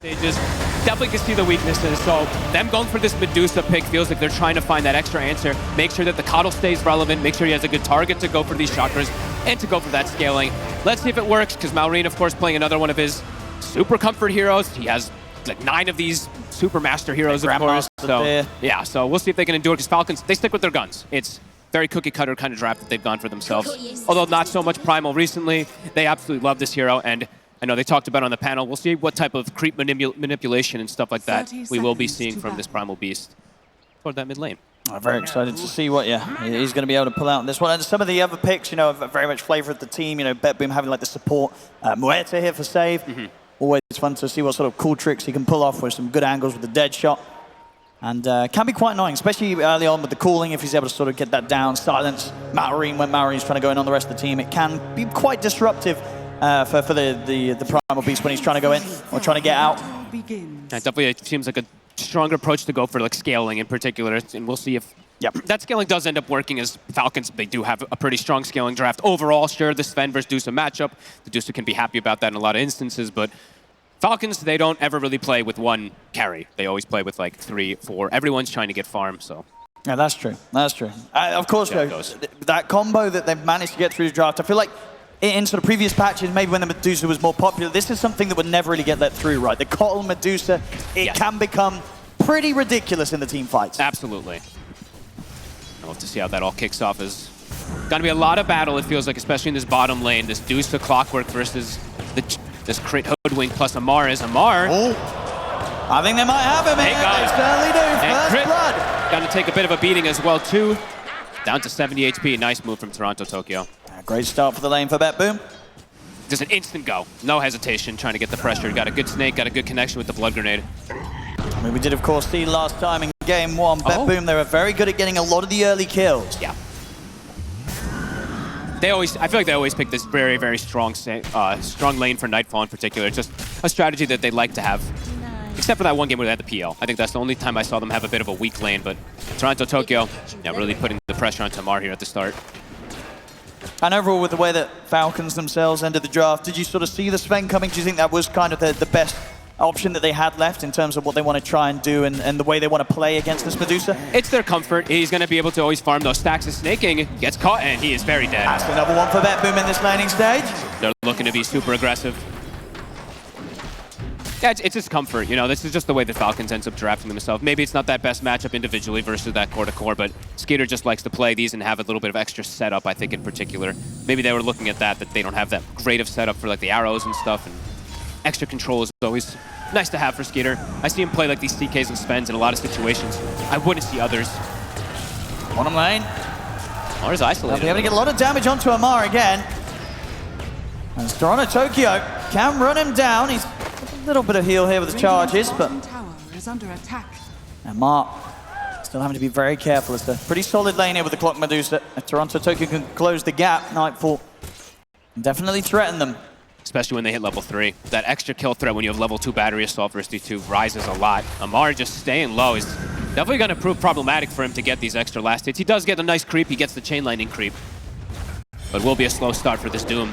Stages. Definitely can see the weaknesses, so them going for this Medusa pick feels like they're trying to find that extra answer, make sure that the Coddle stays relevant, make sure he has a good target to go for these chakras, and to go for that scaling. Let's see if it works, because Malrine, of course, playing another one of his super comfort heroes. He has like 9 of these super master heroes, of course. So, yeah, so we'll see if they can endure, because Falcons, they stick with their guns. It's very cookie-cutter kind of draft that they've gone for themselves. Although not so much Primal recently, they absolutely love this hero, and I know they talked about on the panel. We'll see what type of creep manipulation and stuff like that we will be seeing from this Primal Beast toward that mid lane. I'm very excited to see what he's going to be able to pull out in this one. And some of the other picks, very much flavoured the team. BetBoom having like the support. Muerta here for save. Always fun to see what sort of cool tricks he can pull off with some good angles with the dead shot. And can be quite annoying, especially early on with the cooling, if he's able to sort of get that down, silence Malrine when Malrine's trying to go in on the rest of the team. It can be quite disruptive for the Primal Beast when he's trying to go in or trying to get out. That definitely seems like a stronger approach to go for like scaling in particular, and we'll see if that scaling does end up working, as Falcons, they do have a pretty strong scaling draft. Overall, sure, the Sven versus Dusa matchup, the Dusa can be happy about that in a lot of instances, but Falcons, they don't ever really play with one carry. They always play with like 3, 4. Everyone's trying to get farm, so. Yeah, that's true. That's true. Of course, though, that combo that they've managed to get through the draft, I feel like in sort of previous patches, maybe when the Medusa was more popular, this is something that would never really get let through, right? The Coddle Medusa, it can become pretty ridiculous in the team fights. Absolutely. We'll have to see how that all kicks off. Is going to be a lot of battle, it feels like, especially in this bottom lane. This Dusa Clockwork versus this crit Hoodwink plus Amar is Amar. Oh, I think they might have him here. They certainly do. First blood. Going to take a bit of a beating as well, too. Down to 70 HP. Nice move from Toronto Tokyo. Great start for the lane for BetBoom. Just an instant go. No hesitation, trying to get the pressure. Got a good snake, got a good connection with the blood grenade. I mean, we did, of course, see last time in game 1, BetBoom, they were very good at getting a lot of the early kills. Yeah. I feel like they always pick this very, very strong lane for Nightfall in particular. It's just a strategy that they like to have. Except for that one game where they had the PL. I think that's the only time I saw them have a bit of a weak lane, but Toronto Tokyo, really putting the pressure on Tamar here at the start. And overall, with the way that Falcons themselves ended the draft, did you sort of see the Sven coming? Do you think that was kind of the best option that they had left in terms of what they want to try and do and the way they want to play against this Medusa? It's their comfort. He's going to be able to always farm those stacks of snaking. Gets caught, and he is very dead. That's another one for BetBoom in this laning stage. They're looking to be super aggressive. Yeah, it's just comfort, this is just the way the Falcons ends up drafting themselves. Maybe it's not that best matchup individually versus that core-to-core, but Skater just likes to play these and have a little bit of extra setup, I think, in particular. Maybe they were looking at that they don't have that great of setup for like the arrows and stuff, and extra control is always nice to have for Skater. I see him play like these CKs and Spens in a lot of situations. I wouldn't see others. Bottom lane. Amar's isolated. They'll be able to get a lot of damage onto Amar again. And Toronto Tokyo can run him down. He's a little bit of heal here with the charges, but Amar still having to be very careful. It's a pretty solid lane here with the Clock Medusa. If Toronto Tokyo can close the gap, Nightfall can definitely threaten them. Especially when they hit level 3. That extra kill threat when you have level 2 battery assault versus D2 rises a lot. Amar just staying low is definitely going to prove problematic for him to get these extra last hits. He does get a nice creep. He gets the chain lightning creep. But will be a slow start for this Doom.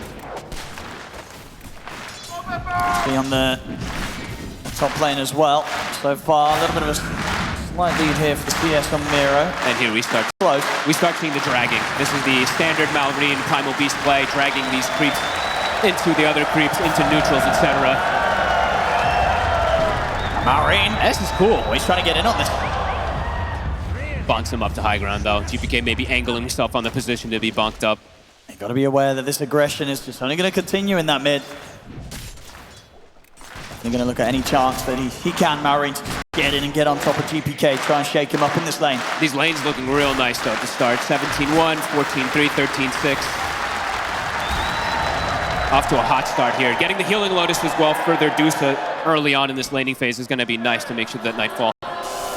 See on the top lane as well. So far, a little bit of a slight lead here for the CS on Miro. And here we start seeing the dragging. This is the standard Malrine Primal Beast play, dragging these creeps into the other creeps, into neutrals, etc. Malrine. This is cool. He's trying to get in on this. Bonks him up to high ground, though. GPK maybe angling himself on the position to be bonked up. You've got to be aware that this aggression is just only going to continue in that mid. They're going to look at any chance that he can, Malrine, to get in and get on top of GPK, try and shake him up in this lane. These lanes looking real nice, though, at the start. 17-1, 14-3, 13-6. Off to a hot start here. Getting the Healing Lotus as well for their Dusa early on in this laning phase is going to be nice to make sure that Nightfall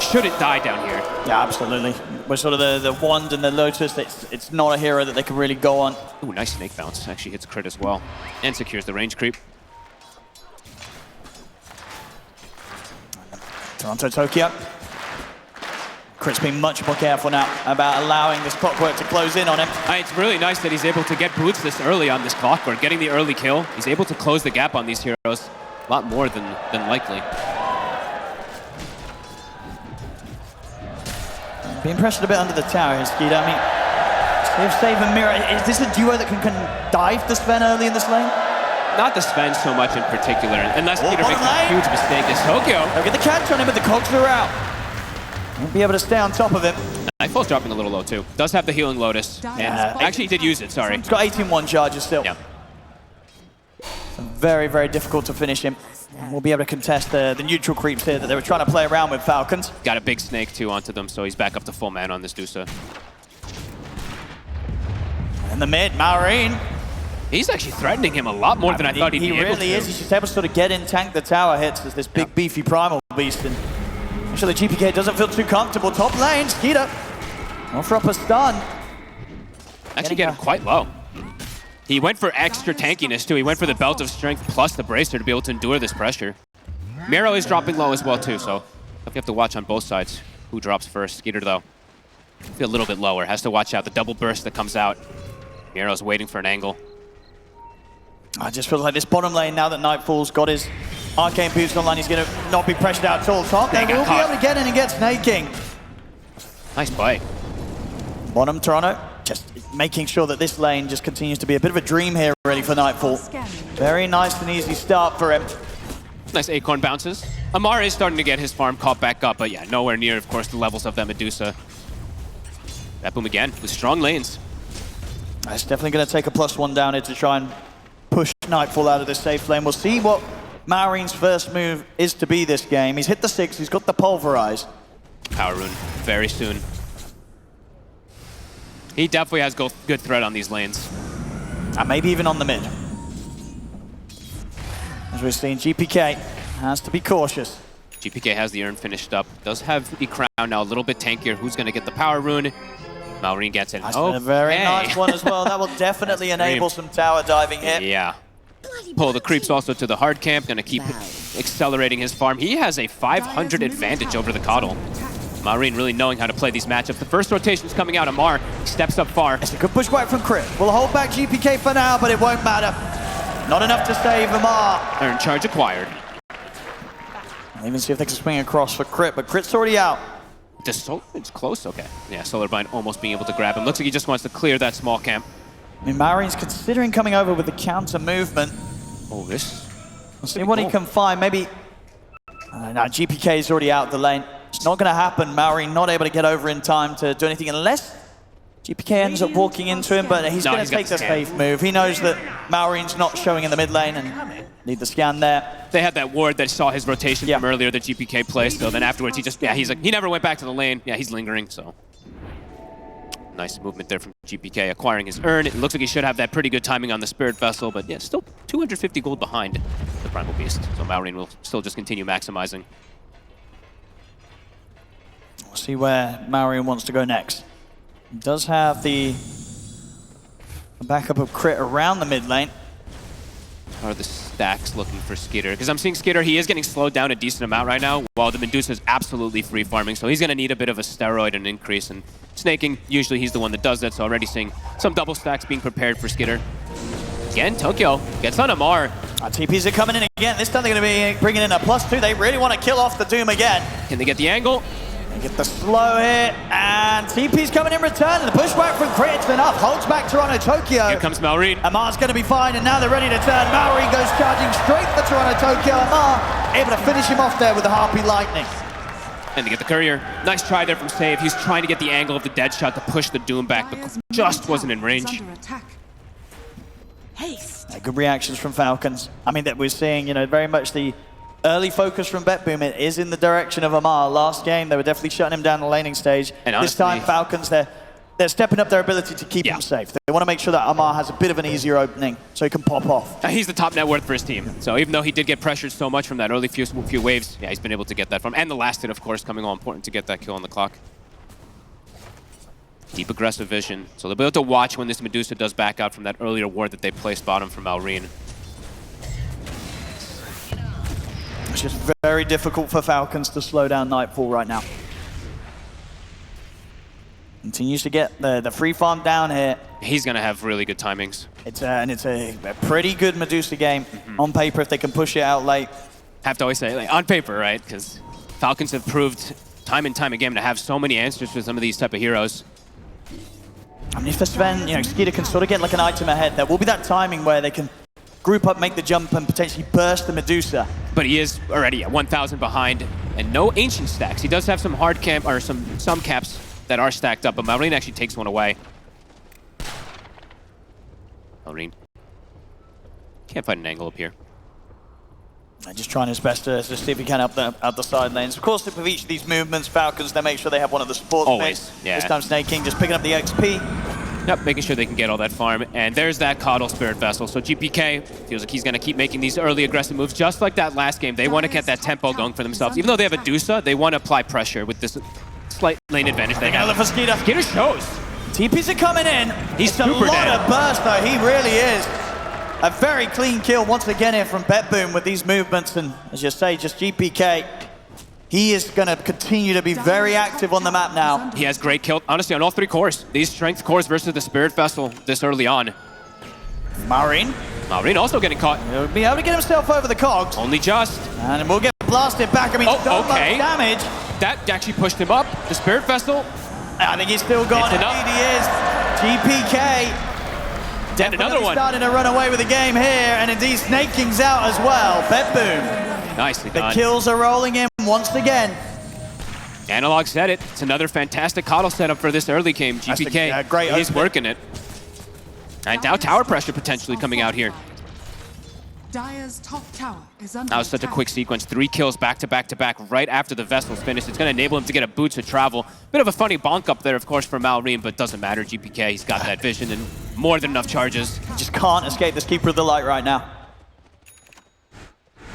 shouldn't die down here. Yeah, absolutely. We're sort of the Wand and the Lotus, it's not a hero that they can really go on. Ooh, nice snake bounce. Actually hits crit as well. And secures the range creep. Toronto Tokyo. Chris being much more careful now about allowing this clockwork to close in on him. It's really nice that he's able to get boots this early on this clockwork, getting the early kill. He's able to close the gap on these heroes. A lot more than likely. Being pressured a bit under the tower here, Skeeter. I mean, if Save and Mirror, is this a duo that can dive the Sven early in this lane? Not the Sven so much in particular, unless Peter makes a huge mistake. It's Tokyo. They'll get the catch on him, but the cogs are out. Won't be able to stay on top of him. Nightfall's dropping a little low too. Does have the healing Lotus. And actually, he did use it, sorry. He's got 18-1 charges still. Yeah. So very, very difficult to finish him. And we'll be able to contest the neutral creeps here that they were trying to play around with Falcons. Got a big snake too onto them, so he's back up to full mana on this Dusa. In the mid, Maureen. He's actually threatening him a lot more than I thought he'd be able to. He really is. He's just able to sort of get in, tank the tower hits as this big, beefy primal beast. And actually, the GPK doesn't feel too comfortable. Top lane, Skeeter. Offer up a stun. Actually getting quite low. He went for extra tankiness too. He went for the Belt of Strength plus the Bracer to be able to endure this pressure. Miro is dropping low as well too, so you have to watch on both sides who drops first. Skeeter though, feel a little bit lower. Has to watch out the double burst that comes out. Miro's waiting for an angle. I just feel like this bottom lane, now that Nightfall's got his arcane boots online, he's going to not be pressured out at all. Top lane will be able to get in and get snaking. Nice play. Bottom Toronto, just making sure that this lane just continues to be a bit of a dream here ready for Nightfall. Very nice and easy start for him. Nice acorn bounces. Amar is starting to get his farm caught back up, but yeah, nowhere near, of course, the levels of that Medusa. BetBoom again with strong lanes. It's definitely going to take a +1 down here to try and push Nightfall out of this safe lane. We'll see what Maureen's first move is to be this game. He's hit the 6, he's got the Pulverize. Power Rune very soon. He definitely has good threat on these lanes. And maybe even on the mid. As we're seeing, GPK has to be cautious. GPK has the urn finished up. Does have the crown now, a little bit tankier. Who's going to get the Power Rune? Maureen gets it. A very nice one as well. That will definitely enable some tower diving here. Yeah. Pull the creeps also to the hard camp. Going to keep accelerating his farm. He has a 500 advantage over the Coddle. Maureen really knowing how to play these matchups. The first rotation's coming out. Amar steps up far. It's a good pushback from Crit. We'll hold back GPK for now, but it won't matter. Not enough to save Amar. Urn charge acquired. I'll even see if they can swing across for Crit, but Crit's already out. It's close, okay. Yeah, Solarbind almost being able to grab him. Looks like he just wants to clear that small camp. I mean, Maureen's considering coming over with the counter movement. Oh, this? We'll see what he can find. Maybe... no, GPK is already out the lane. It's not going to happen. Maureen not able to get over in time to do anything unless GPK ends up walking into him, but he's going to take the safe move. He knows that Maureen's not showing in the mid lane and need the scan there. They had that ward that saw his rotation from earlier that GPK placed, so then afterwards he just, he's like, he never went back to the lane. Yeah, he's lingering, so. Nice movement there from GPK, acquiring his urn. It looks like he should have that pretty good timing on the Spirit Vessel, but yeah, still 250 gold behind the Primal Beast. So Maureen will still just continue maximizing. We'll see where Maureen wants to go next. He does have the backup of Crit around the mid lane. How are the stacks looking for Skitter? Because I'm seeing Skitter, he is getting slowed down a decent amount right now, while the Medusa is absolutely free farming, so he's going to need a bit of a steroid and increase. And snaking, usually he's the one that does that, so already seeing some double stacks being prepared for Skitter. Again, Tokyo gets on Amar. TPs are coming in again. This time they're going to be bringing in a +2. They really want to kill off the Doom again. Can they get the angle? They get the slow hit, and TP's coming in return, and the pushback from Crit's enough. Holds back Toronto Tokyo. Here comes Maureen. Amar's going to be fine, and now they're ready to turn. Maureen goes charging straight for Toronto Tokyo. Amar able to finish him off there with the Harpy Lightning. And to get the courier. Nice try there from Save. He's trying to get the angle of the dead shot to push the Doom back, but just wasn't in range. Good reactions from Falcons. I mean, that we're seeing, very much the early focus from BetBoom. It is in the direction of Amar. Last game, they were definitely shutting him down the laning stage. And honestly, this time, Falcons, they're stepping up their ability to keep him safe. They want to make sure that Amar has a bit of an easier opening so he can pop off. He's the top net worth for his team. So even though he did get pressured so much from that early few waves, yeah, he's been able to get that from. And the last hit, of course, coming all important to get that kill on the clock. Deep aggressive vision. So they'll be able to watch when this Medusa does back out from that earlier ward that they placed bottom for Maureen. It's just very difficult for Falcons to slow down Nightfall right now. Continues to get the free farm down here. He's going to have really good timings. It's a pretty good Medusa game on paper if they can push it out late. Have to always say, like, on paper, right? Because Falcons have proved time and time again to have so many answers for some of these type of heroes. I mean, if the Sven, Skeeter can sort of get like an item ahead, there will be that timing where they can group up, make the jump, and potentially burst the Medusa. But he is already at 1,000 behind, and no ancient stacks. He does have some hard camp, or some caps that are stacked up, but Maureen actually takes one away. Maureen can't find an angle up here. Just trying his best to see if he can up the side lanes. Of course, with each of these movements, Falcons, they make sure they have one of the support always, yeah. This time Snake King just picking up the XP. Yep, making sure they can get all that farm. And there's that Coddle Spirit Vessel. So GPK feels like he's going to keep making these early aggressive moves, just like that last game. They want to get that tempo going for themselves. Even though they have a Dusa, they want to apply pressure with this slight lane advantage they have. For Skeeter. Skeeter shows. TPs are coming in. He's super a lot dead. of burst, though. He really is. A very clean kill once again here from BetBoom with these movements. And as you say, just GPK. He is going to continue to be very active on the map now. He has great kill, honestly, on all three cores. These strength cores versus the Spirit Vessel this early on. Maureen also getting caught. He'll be able to get himself over the cogs. Only just. And we'll get blasted back. I mean, so much damage. That actually pushed him up. The Spirit Vessel. I think he's still gone. Indeed he is. GPK. And another one. Starting to run away with the game here. And indeed, Snake King's out as well. BetBoom. Nicely done. The kills are rolling in once again. Analog said it. It's another fantastic Coddle setup for this early game. GPK, great he's working it. And now tower pressure potentially coming out here. Dire's top tower is under That was such a quick sequence. 3 kills back to back to back right after the Vessel's finished. It's going to enable him to get a boots of travel. Bit of a funny bonk up there, of course, for Maureen, but doesn't matter. GPK, he's got that vision and more than enough charges. Just can't escape this Keeper of the Light right now.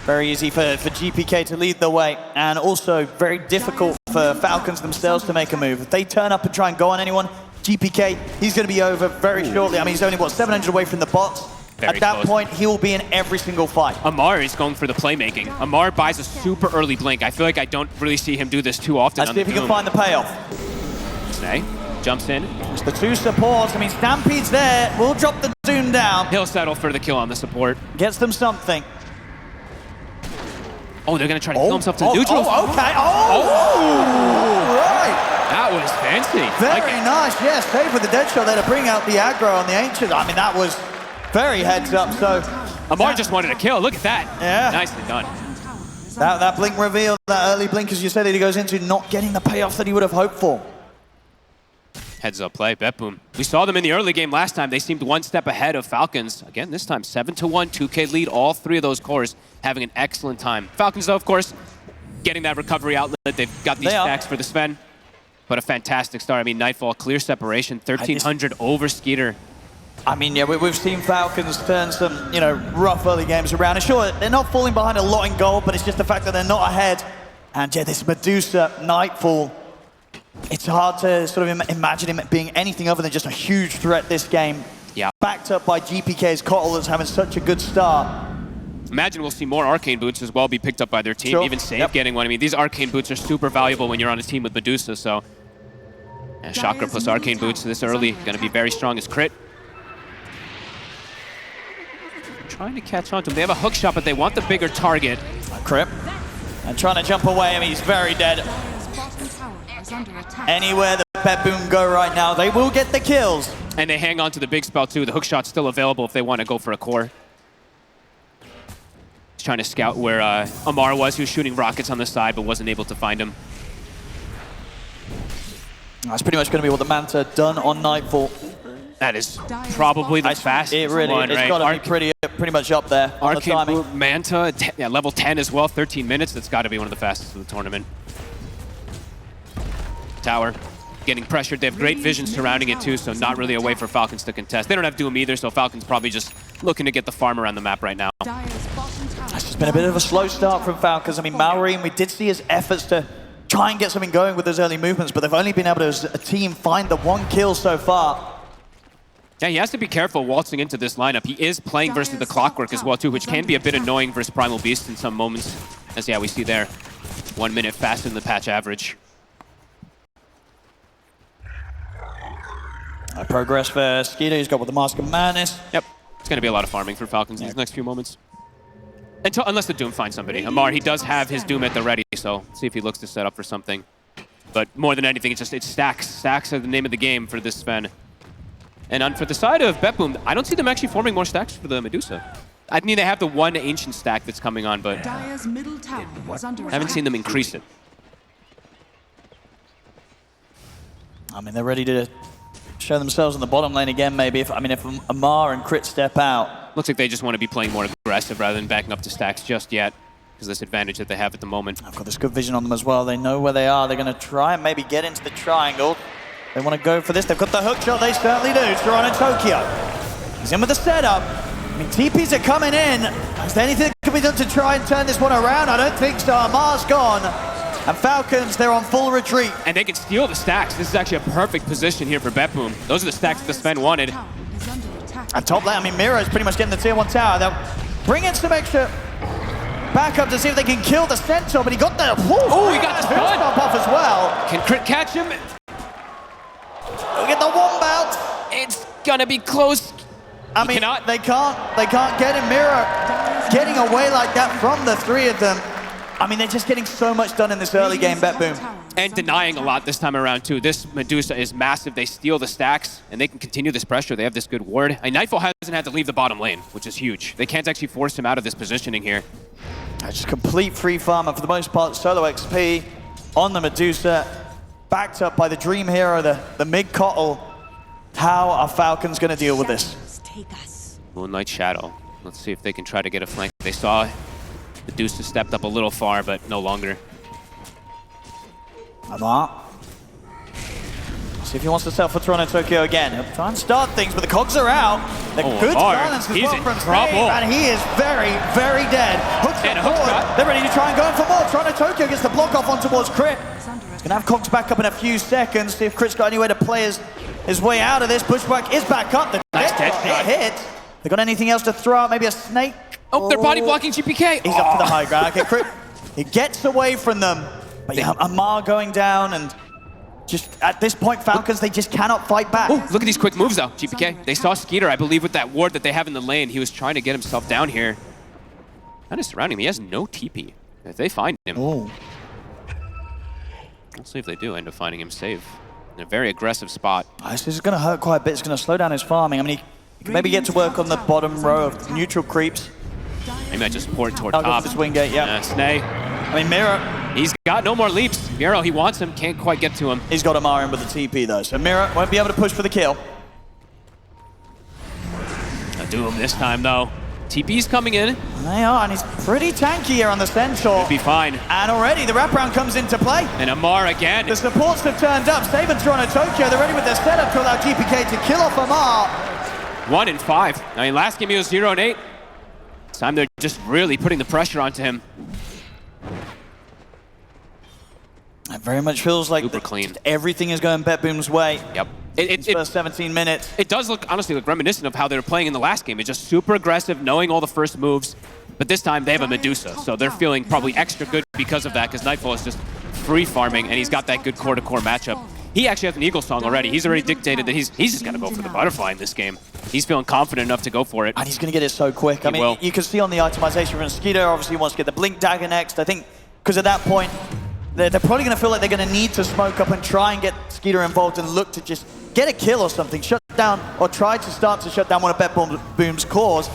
Very easy for GPK to lead the way, and also very difficult for Falcons themselves to make a move. If they turn up and try and go on anyone, GPK, he's going to be over very shortly. I mean, he's only, what, 700 away from the bots? At that point, he will be in every single fight. Amar is going for the playmaking. Amar buys a super early blink. I feel like I don't really see him do this too often. Let's see if he can find the payoff. Snake jumps in. It's the 2 supports. I mean, Stampede's there. We'll drop the Doom down. He'll settle for the kill on the support. Gets them something. Oh, they're going to try to kill himself to neutral. Okay. Right. That was fancy. Very nice. Yes, safe with the dead shot there to bring out the aggro on the Ancient. I mean, that was very heads up. So Amar just wanted a kill. Look at that. Yeah. Nicely done. That blink reveal, that early blink, as you said, that he goes into not getting the payoff that he would have hoped for. Heads up play, BetBoom. We saw them in the early game last time. They seemed one step ahead of Falcons. Again, this time 7-1, 2K lead. All 3 of those cores having an excellent time. Falcons, though, of course, getting that recovery outlet. They've got these stacks for the Sven. But a fantastic start. I mean, Nightfall, clear separation, 1,300 over Skeeter. I mean, yeah, we've seen Falcons turn some, rough early games around. And sure, they're not falling behind a lot in gold, but it's just the fact that they're not ahead. And yeah, this Medusa, Nightfall, it's hard to sort of imagine him being anything other than just a huge threat this game. Yeah. Backed up by GPK's Coddle that's having such a good start. Imagine we'll see more Arcane Boots as well be picked up by their team. Even Save getting one. I mean, these Arcane Boots are super valuable when you're on a team with Medusa, so... Yeah, Chakra plus Arcane Boots this early, going to be very strong as crit. Trying to catch on to him. They have a hook shot, but they want the bigger target. Crip. And trying to jump away. I mean, he's very dead. Anywhere that BetBoom go right now, they will get the kills. And they hang on to the big spell, too. The hook shot's still available if they want to go for a core. He's trying to scout where Amar was. He was shooting rockets on the side, but wasn't able to find him. That's pretty much going to be what the Manta done on Nightfall. That is probably the fastest It really, one, it's right? got to be pretty much up there on the timing. Arcane Manta, level 10 as well, 13 minutes. That's got to be one of the fastest of the tournament. Tower getting pressured. They have great vision surrounding it too, so not really a way for Falcons to contest. They don't have Doom either, so Falcons probably just looking to get the farm around the map right now. It's just been a bit of a slow start from Falcons. I mean, Maureen, we did see his efforts to try and get something going with those early movements, but they've only been able to, as a team, find the 1 kill so far. Yeah, he has to be careful waltzing into this lineup. He is playing versus the Clockwork as well too, which can be a bit annoying versus Primal Beast in some moments. As we see there, 1 minute faster than the patch average. Progress for Skeeter. He's got with the Mask of Madness. Yep. It's going to be a lot of farming for Falcons in these next few moments. Unless the Doom finds somebody. Amar, he does have his Doom at the ready, so see if he looks to set up for something. But more than anything, it's stacks. Stacks are the name of the game for this Sven. And for the side of BetBoom, I don't see them actually forming more stacks for the Medusa. I mean, they have the one ancient stack that's coming on, but Dire's middle tower is under I haven't seen them increase it. I mean, they're ready to show themselves in the bottom lane again, maybe. If Amar and Crit step out. Looks like they just want to be playing more aggressive rather than backing up to stacks just yet, because this advantage that they have at the moment. I've got this good vision on them as well. They know where they are. They're going to try and maybe get into the triangle. They want to go for this. They've got the hook shot. They certainly do. Toronto Tokyo. He's in with the setup. I mean, TPs are coming in. Is there anything that can be done to try and turn this one around? I don't think so. Amar's gone. And Falcons, they're on full retreat. And they can steal the stacks. This is actually a perfect position here for BetBoom. Those are the stacks that Sven wanted. And top lane, I mean, Mira is pretty much getting the tier 1 tower. They'll bring in some extra backup to see if they can kill the Centaur, but he got the... Oh, he got the stun off as well. Can Crit catch him? They'll get the Wombat. It's gonna be close. I mean, they can't get him. Mira getting away like that from the three of them. I mean, they're just getting so much done in this early game, BetBoom. And denying a lot this time around, too. This Medusa is massive. They steal the stacks, and they can continue this pressure. They have this good ward. And Nightfall hasn't had to leave the bottom lane, which is huge. They can't actually force him out of this positioning here. Just complete free farm, and for the most part, solo XP on the Medusa. Backed up by the Dream Hero, the mid-Cottle. How are Falcons going to deal with this? Moonlight Shadow. Let's see if they can try to get a flank. They saw Medusa stepped up a little far, but no longer. Amar. See if he wants to sell for Toronto Tokyo again. He'll try and start things, but the cogs are out. They're good balance as well from Stave, and he is very, very dead. Hooks up forward. They're ready to try and go in for more. Toronto Tokyo gets the block off on towards Crit. He's going to have cogs back up in a few seconds. See if Crit's got anywhere to play his way out of this. Pushback is back up. The nice dead hit. They got anything else to throw out? Maybe a snake? Oh, they're body blocking GPK. He's up to the high ground. Okay, Crit, he gets away from them. But yeah, Amar going down, and just at this point, Falcons, they just cannot fight back. Oh, look at these quick moves, though, GPK. They saw Skeeter, I believe, with that ward that they have in the lane. He was trying to get himself down here. Kind of surrounding him. He has no TP. If they find him, we'll see if they do end up finding him safe. In a very aggressive spot. This is going to hurt quite a bit. It's going to slow down his farming. I mean, he can maybe get to work on the bottom row of neutral creeps. Maybe I just port toward I'll top. go for this wing gate, yeah. Snay. I mean, Mira. He's got no more leaps. Miro, he wants him, can't quite get to him. He's got Amar in with the TP, though, so Mira won't be able to push for the kill. I'll do him this time, though. TP's coming in. They are, and he's pretty tanky here on the Centaur. He'll be fine. And already the wraparound comes into play. And Amar again. The supports have turned up. Save and Toronto Tokyo, they're ready with their setup to allow GPK to kill off Amar. 1 and 5. I mean, last game he was 0 and 8. This time they're just really putting the pressure onto him. It very much feels like super clean. Everything is going BetBoom's way. Yep. First 17 minutes. It does look, honestly, look reminiscent of how they were playing in the last game. It's just super aggressive, knowing all the first moves. But this time they have a Medusa, so they're feeling probably extra good because of that, because Nightfall is just free farming, and he's got that good core-to-core matchup. He actually has an Eagle Song already. He's already dictated that he's just going to go for the butterfly in this game. He's feeling confident enough to go for it. And he's going to get it so quick. I mean, you can see on the itemization from Skeeter, obviously he wants to get the Blink Dagger next. I think because at that point, they're probably going to feel like they're going to need to smoke up and try and get Skeeter involved and look to just get a kill or something, shut down, or try to start to shut down one of BetBoom's cores.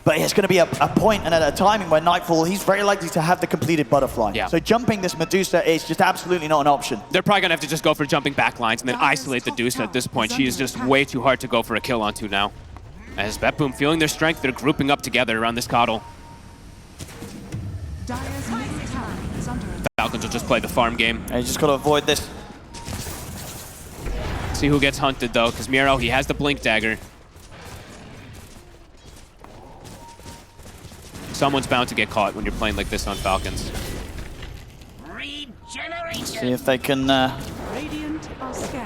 But it's going to be a point and at a timing where Nightfall, he's very likely to have the completed butterfly. Yeah. So jumping this Medusa is just absolutely not an option. They're probably going to have to just go for jumping back lines and then isolate the Medusa at this point. She is just way too hard to go for a kill onto now. As BetBoom feeling their strength, they're grouping up together around this Coddle. Falcons will just play the farm game. You just got to avoid this. See who gets hunted though, because Miro, he has the Blink Dagger. Someone's bound to get caught when you're playing like this on Falcons. See if they can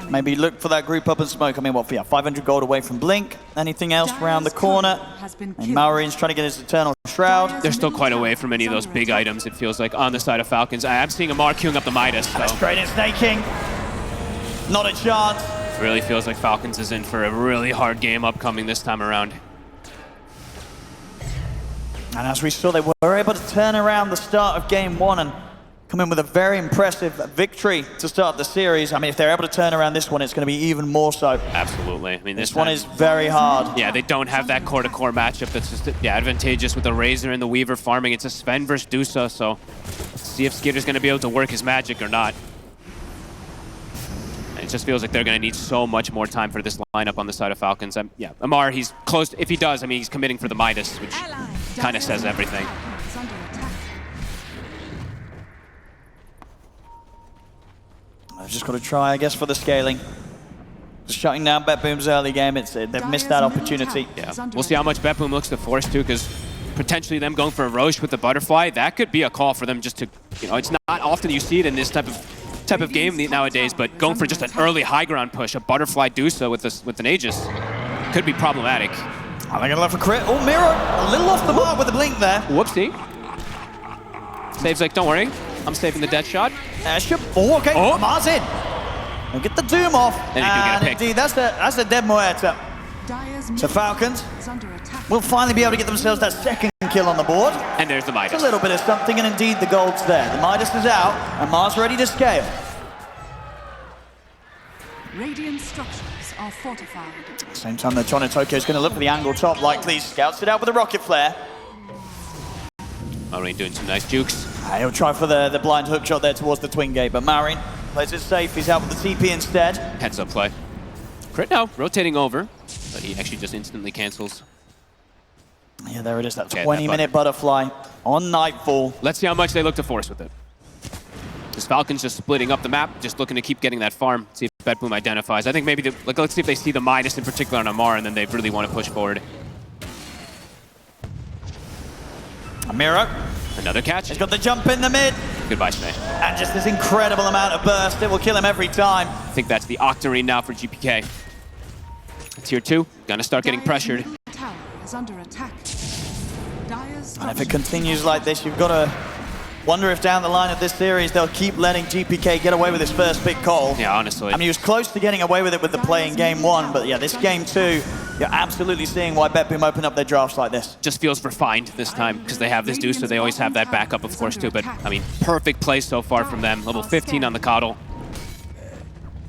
maybe look for that group up and smoke. I mean, what, yeah, 500 gold away from Blink. Anything else around the corner? And Maureen's trying to get his Eternal Shroud. They're still quite away from any of those big items, it feels like, on the side of Falcons. I'm seeing Amar queuing up the Midas. So. Straight in snaking. Not a chance. Really feels like Falcons is in for a really hard game upcoming this time around. And as we saw, they were able to turn around the start of game 1 and come in with a very impressive victory to start the series. I mean, if they're able to turn around this one, it's going to be even more so. Absolutely. I mean, this one is very hard. Yeah, they don't have that core-to-core matchup that's just advantageous with the Razor and the Weaver farming. It's a Sven versus Dusa, so let's see if Skitter's going to be able to work his magic or not. And it just feels like they're going to need so much more time for this lineup on the side of Falcons. Yeah, Amar, he's close. If he does, I mean, he's committing for the Midas, which kind of says everything. I've just got to try, I guess, for the scaling. Just shutting down BetBoom's early game, they've missed that opportunity. Yeah, we'll see how much BetBoom looks to force too, because potentially them going for a Roche with the butterfly, that could be a call for them just to, it's not often you see it in this type of game nowadays, but going for just an early high ground push, a butterfly Dusa with an Aegis, could be problematic. Are they going to look for crit? Oh, Miro, a little off the mark with the blink there. Whoopsie. Saves like, don't worry, I'm saving the death shot. Oh, okay, Mars in. We'll get the Doom off. And you do get a pick. Indeed, that's a dead Muerta. So Falcons will finally be able to get themselves that second kill on the board. And there's the Midas. It's a little bit of something, and indeed the gold's there. The Midas is out, and Mars ready to scale. Radiant structures are fortified. At the same time, the Dota2 is going to look for the angle top likely. Scouts it out with a rocket flare. Marine doing some nice jukes. He'll try for the blind hook shot there towards the twin gate, but Marine plays it safe. He's out with the TP instead. Heads up play. Crit now, rotating over, but he actually just instantly cancels. Yeah, there it is, that 20-minute butterfly on Nightfall. Let's see how much they look to force with it. This Falcons just splitting up the map, just looking to keep getting that farm, see if BetBoom identifies. I think maybe, let's see if they see the Midas in particular on Amar, and then they really want to push forward. Miro. Another catch. He's got the jump in the mid. Goodbye, Snake. And just this incredible amount of burst. It will kill him every time. I think that's the Octarine now for GPK. Tier 2, gonna start getting pressured. Tower is under attack. And if it continues like this, you've got to wonder if down the line of this series, they'll keep letting GPK get away with his first big call. Yeah, honestly. I mean, he was close to getting away with it with the play in game 1, but yeah, this game 2, you're absolutely seeing why BetBoom open up their drafts like this. Just feels refined this time because they have this Deuce, so they always have that backup, of course, too. But, I mean, perfect play so far from them. Level 15 on the Coddle.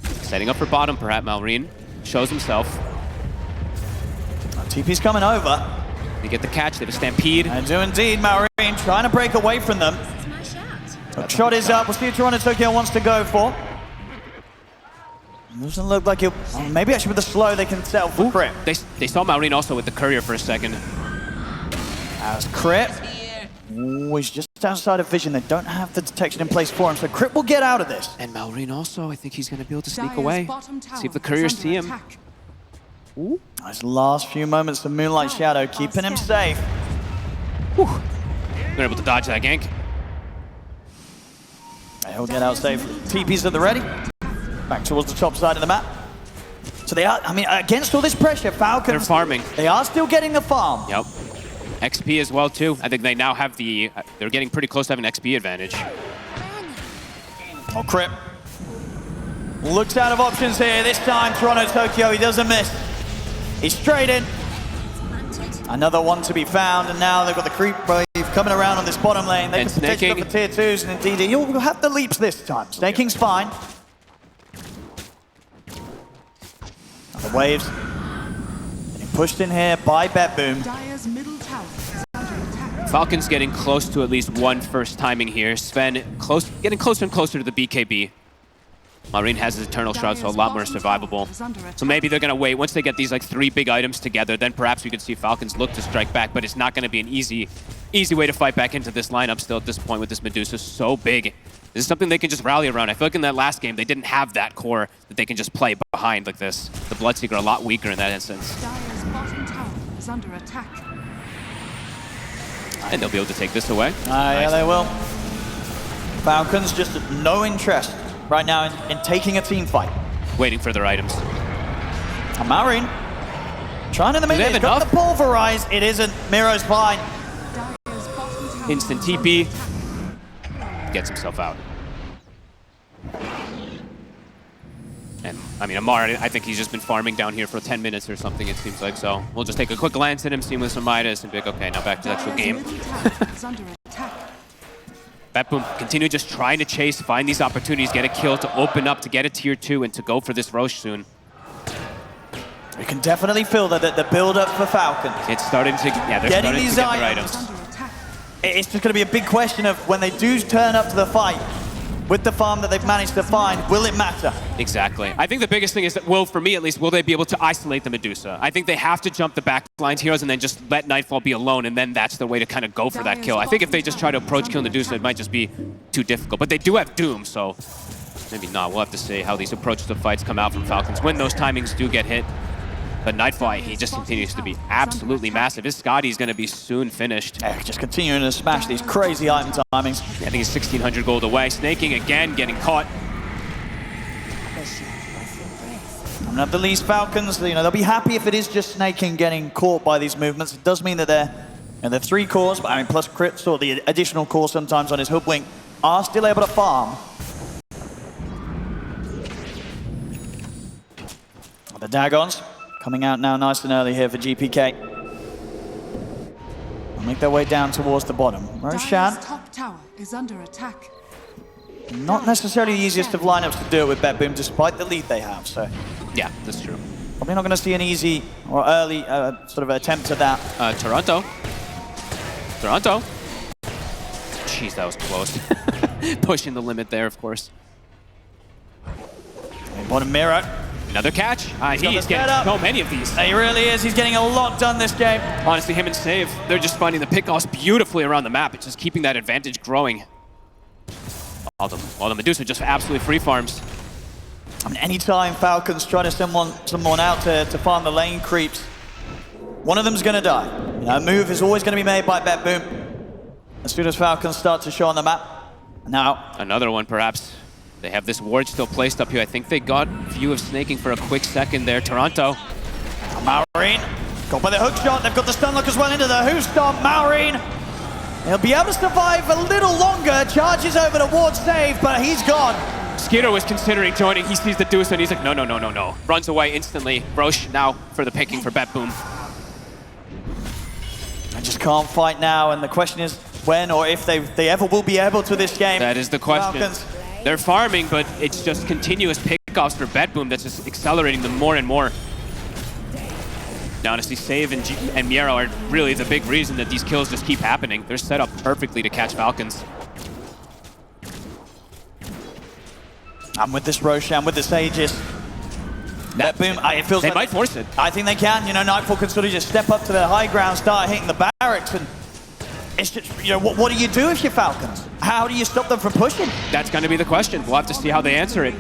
Setting up for bottom, perhaps Malrine. Shows himself. TP's coming over. They get the catch, they have a Stampede. And do indeed, Malrine trying to break away from them. Shot is up. We'll see what Dota2 wants to go for. Doesn't look like it. Oh, maybe actually with the slow they can settle for crit. They saw Malrine also with the courier for a second. As crit. Ooh, he's just outside of vision. They don't have the detection in place for him, so crit will get out of this. And Malrine also, I think he's going to be able to sneak away. See if the couriers see him. Ooh. Nice last few moments of Moonlight Shadow, keeping him safe. Whew. They're able to dodge that gank. He'll get out safe. TP's at the ready. Back towards the top side of the map. So they are, I mean, against all this pressure, Falcons... They're farming. They are still getting the farm. Yep. XP as well, too. I think they now have the... They're getting pretty close to having an XP advantage. Oh, Crip. Looks out of options here. This time, Toronto-Tokyo, he doesn't miss. He's straight in. Another one to be found, and now they've got the creep wave coming around on this bottom lane. They can potentially go for tier 2s, and indeed, you'll have the leaps this time. Snaking's fine. The waves getting pushed in here by BetBoom. Falcons getting close to at least one first timing here. Sven getting closer and closer to the BKB. Marine has his Eternal Shroud, so a lot more survivable. So maybe they're going to wait. Once they get these like 3 big items together, then perhaps we could see Falcons look to strike back, but it's not going to be an easy way to fight back into this lineup still at this point with this Medusa so big. This is something they can just rally around. I feel like in that last game, they didn't have that core that they can just play behind like this. The Bloodseeker a lot weaker in that instance. Dire's bottom tower is under attack. And they'll be able to take this away. Yeah, they will. Falcons just no interest right now in taking a team fight. Waiting for their items. Marine trying in the middle. He's got the pulverize. It isn't. Miro's fine. Instant TP. Gets himself out. And, I mean, Amar, I think he's just been farming down here for 10 minutes or something, it seems like. So we'll just take a quick glance at him, see him with some Midas, and be like, okay, now back to the actual game. BetBoom continue just trying to chase, find these opportunities, get a kill to open up, to get a tier 2, and to go for this Roche soon. You can definitely feel that the build-up for Falcons. It's starting to, yeah, they're Getting starting these to get their items. It's just going to be a big question of when they do turn up to the fight, with the farm that they've managed to find, will it matter? Exactly. I think the biggest thing is that, well, for me at least, will they be able to isolate the Medusa? I think they have to jump the backline heroes and then just let Nightfall be alone, and then that's the way to kind of go for that kill. I think if they just try to approach kill Medusa, it might just be too difficult. But they do have Doom, so maybe not. We'll have to see how these approaches to fights come out from Falcons when those timings do get hit. But Nightfall, he just continues to be absolutely massive. His Scotty's going to be soon finished. Yeah, just continuing to smash these crazy item timings. I think he's 1,600 gold away. Snaking again, getting caught. And at the least, Falcons, you know, they'll be happy if it is just snaking getting caught by these movements. It does mean that they're 3 cores, but I mean, plus crits or the additional core sometimes on his hoodwink are still able to farm. The Dagons coming out now nice and early here for GPK. They'll make their way down towards the bottom. Roshan, top tower is under attack. not necessarily the easiest of lineups to do it with BetBoom, despite the lead they have. So Yeah, that's true. probably not going to see an easy or early sort of attempt at that. Toronto. Jeez, that was close. Pushing the limit there, of course. Bottom mirror. Another catch. He's getting so many of these. He really is. He's getting a lot done this game. Honestly, him and Save, they're just finding the pickoffs beautifully around the map. It's just keeping that advantage growing. While the Medusa just absolutely free farms. I mean, anytime Falcons try to send someone out to farm the lane creeps, one of them's going to die. You know, a move is always going to be made by BetBoom as soon as Falcons start to show on the map. Now, another one, perhaps. They have this ward still placed up here. I think they got view of snaking for a quick second there. Toronto. Maureen got by the hook shot. They've got the stun lock as well into the who stomp. Maureen, he'll be able to survive a little longer. Charges over to ward save, but he's gone. Skeeter was considering joining. He sees the Deuce and he's like, no. Runs away instantly. Roche now for the picking for BetBoom. I just can't fight now, and the question is when or if they ever will be able to this game. That is the question. Falcons. They're farming, but it's just continuous pickoffs for BetBoom that's just accelerating them more and more. Now, honestly, Save and Miero are really the big reason that these kills just keep happening. They're set up perfectly to catch Falcons. I'm with this Roshan, with this Aegis. BetBoom, it feels they might force it. I think they can. You know, Nightfall can sort of just step up to the high ground, start hitting the barracks, and it's just, you know, what do you do if you're Falcons? How do you stop them from pushing? That's going to be the question. We'll have to see how they answer it.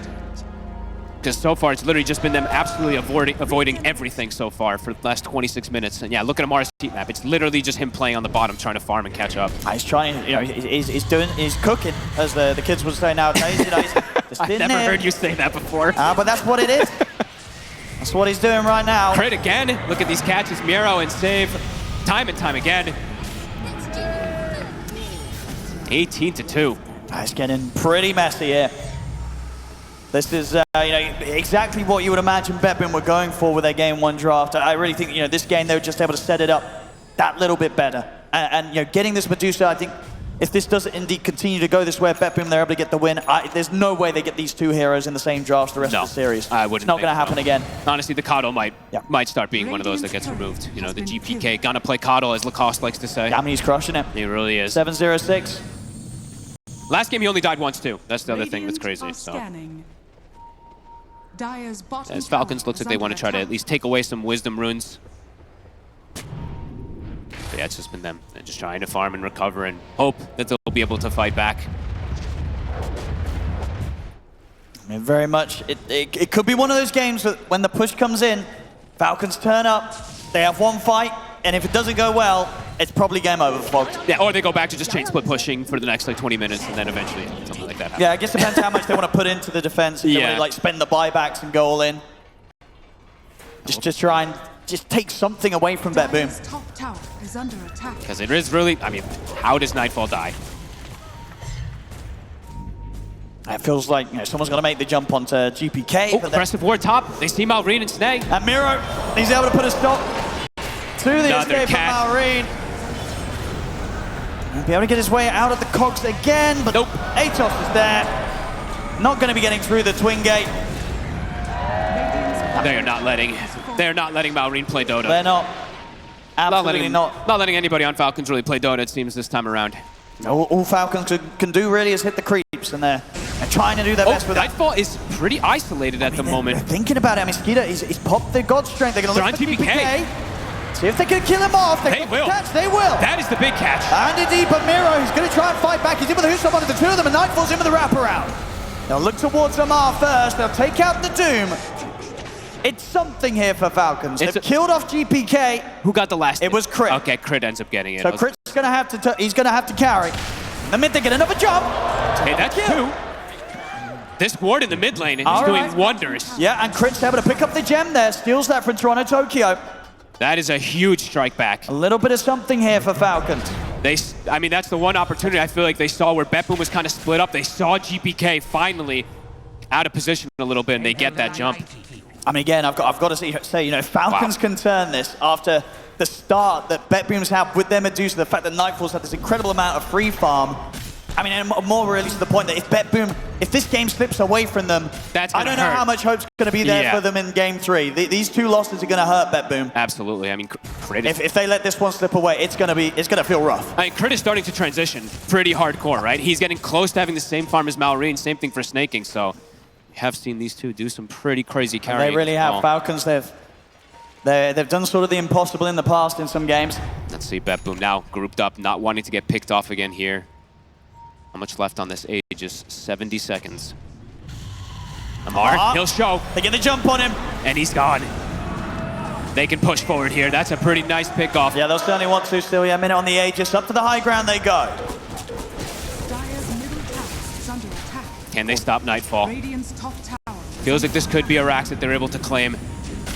Because so far, it's literally just been them absolutely avoiding everything so far for the last 26 minutes. And yeah, look at Amar's heat map. It's literally just him playing on the bottom, trying to farm and catch up. He's trying, you know, he's cooking, as the kids would say nowadays. You know, I've never heard you say that before. But that's what it is. That's what he's doing right now. Crit again. Look at these catches, Miero and Save, time and time again. 18-2. It's getting pretty messy here. This is, you know, exactly what you would imagine BetBoom were going for with their Game 1 draft. I really think, you know, this game they were just able to set it up that little bit better. And you know, getting this Medusa, I think, if this does indeed continue to go this way, BetBoom, they're able to get the win. There's no way they get these 2 heroes in the same drafts the rest of the series. I wouldn't. It's not going to happen again. Honestly, the Coddle might start being one of those that gets removed. You know, the GPK gonna play Coddle, as Lacoste likes to say. I mean, he's crushing it. He really is. 7-0-6. Last game, he only died once, too. That's the other thing that's crazy. So, as Falcons looks like they want to try to at least take away some Wisdom runes. But yeah, it's just been them. They're just trying to farm and recover and hope that they'll be able to fight back. I mean, very much. It could be one of those games that when the push comes in, Falcons turn up, they have one fight, and if it doesn't go well, it's probably game over for Falcons. Yeah, or they go back to just chain split pushing for the next like 20 minutes, and then eventually something like that happens. Yeah, I guess it depends how much they want to put into the defense. If they want to like spend the buybacks and go all in. Just try and just take something away from BetBoom. Top tower is under attack. Because it is really, I mean, how does Nightfall die? It feels like someone's going to make the jump onto GPK. Oh, aggressive ward top. They see Malrine and Snay. And Miro, he's able to put a stop to the Another escape cat. of Malrine. He'll be able to get his way out of the cogs again, but nope. Atos is there. Not going to be getting through the twin gate. They are not letting Malrine play Dota. They're not. Absolutely not. Not letting anybody on Falcons really play Dota, it seems, this time around. All Falcons can do really is hit the creeps, and they're trying to do their best with that. Nightfall is pretty isolated at the moment. They're thinking about it. I mean, Skeeter, he's popped their God Strength. They're going to look for GPK. See if they can kill him off. They will. They will. That is the big catch. And indeed, but Miro, he's going to try and fight back. He's in with the Husop under the two of them, and Nightfall's in with the wraparound. They'll look towards Amar first. They'll take out the Doom. It's something here for Falcons. They've killed off GPK. Who got the last? It was Crit. Okay, Crit ends up getting it. So Crit's going to have to. He's going to have to carry. In the mid, they get another jump. Hey, that's two. This ward in the mid lane is doing wonders. Yeah, and Crit's able to pick up the gem there. Steals that from Toronto Tokyo. That is a huge strike back. A little bit of something here for Falcons. I mean, that's the one opportunity I feel like they saw where BetBoom was kind of split up. They saw GPK finally out of position a little bit, and they get that jump. I mean, again, I've got to say, if Falcons can turn this after the start that BetBoom's had with their Medusa, the fact that Nightfall's had this incredible amount of free farm. I mean, and more really to the point that if BetBoom, if this game slips away from them, I don't know how much hope's going to be there for them in Game 3. These two losses are going to hurt BetBoom. Absolutely. I mean, Crit if they let this one slip away, it's going to feel rough. I mean, Crit is starting to transition pretty hardcore, right? He's getting close to having the same farm as Malrine, same thing for snaking, so we have seen these two do some pretty crazy carrying. They really have. Falcons, they've done sort of the impossible in the past in some games. Let's see, BetBoom now grouped up, not wanting to get picked off again here. How much left on this Aegis? 70 seconds. Amar, he'll show. They get the jump on him. And he's gone. They can push forward here. That's a pretty nice pick-off. Yeah, they'll certainly want to still. Yeah, a minute on the Aegis. Up to the high ground they go. Dire's middle tower is under attack. Can they stop Nightfall? Radiant's top tower. Feels like this could be a Rax that they're able to claim.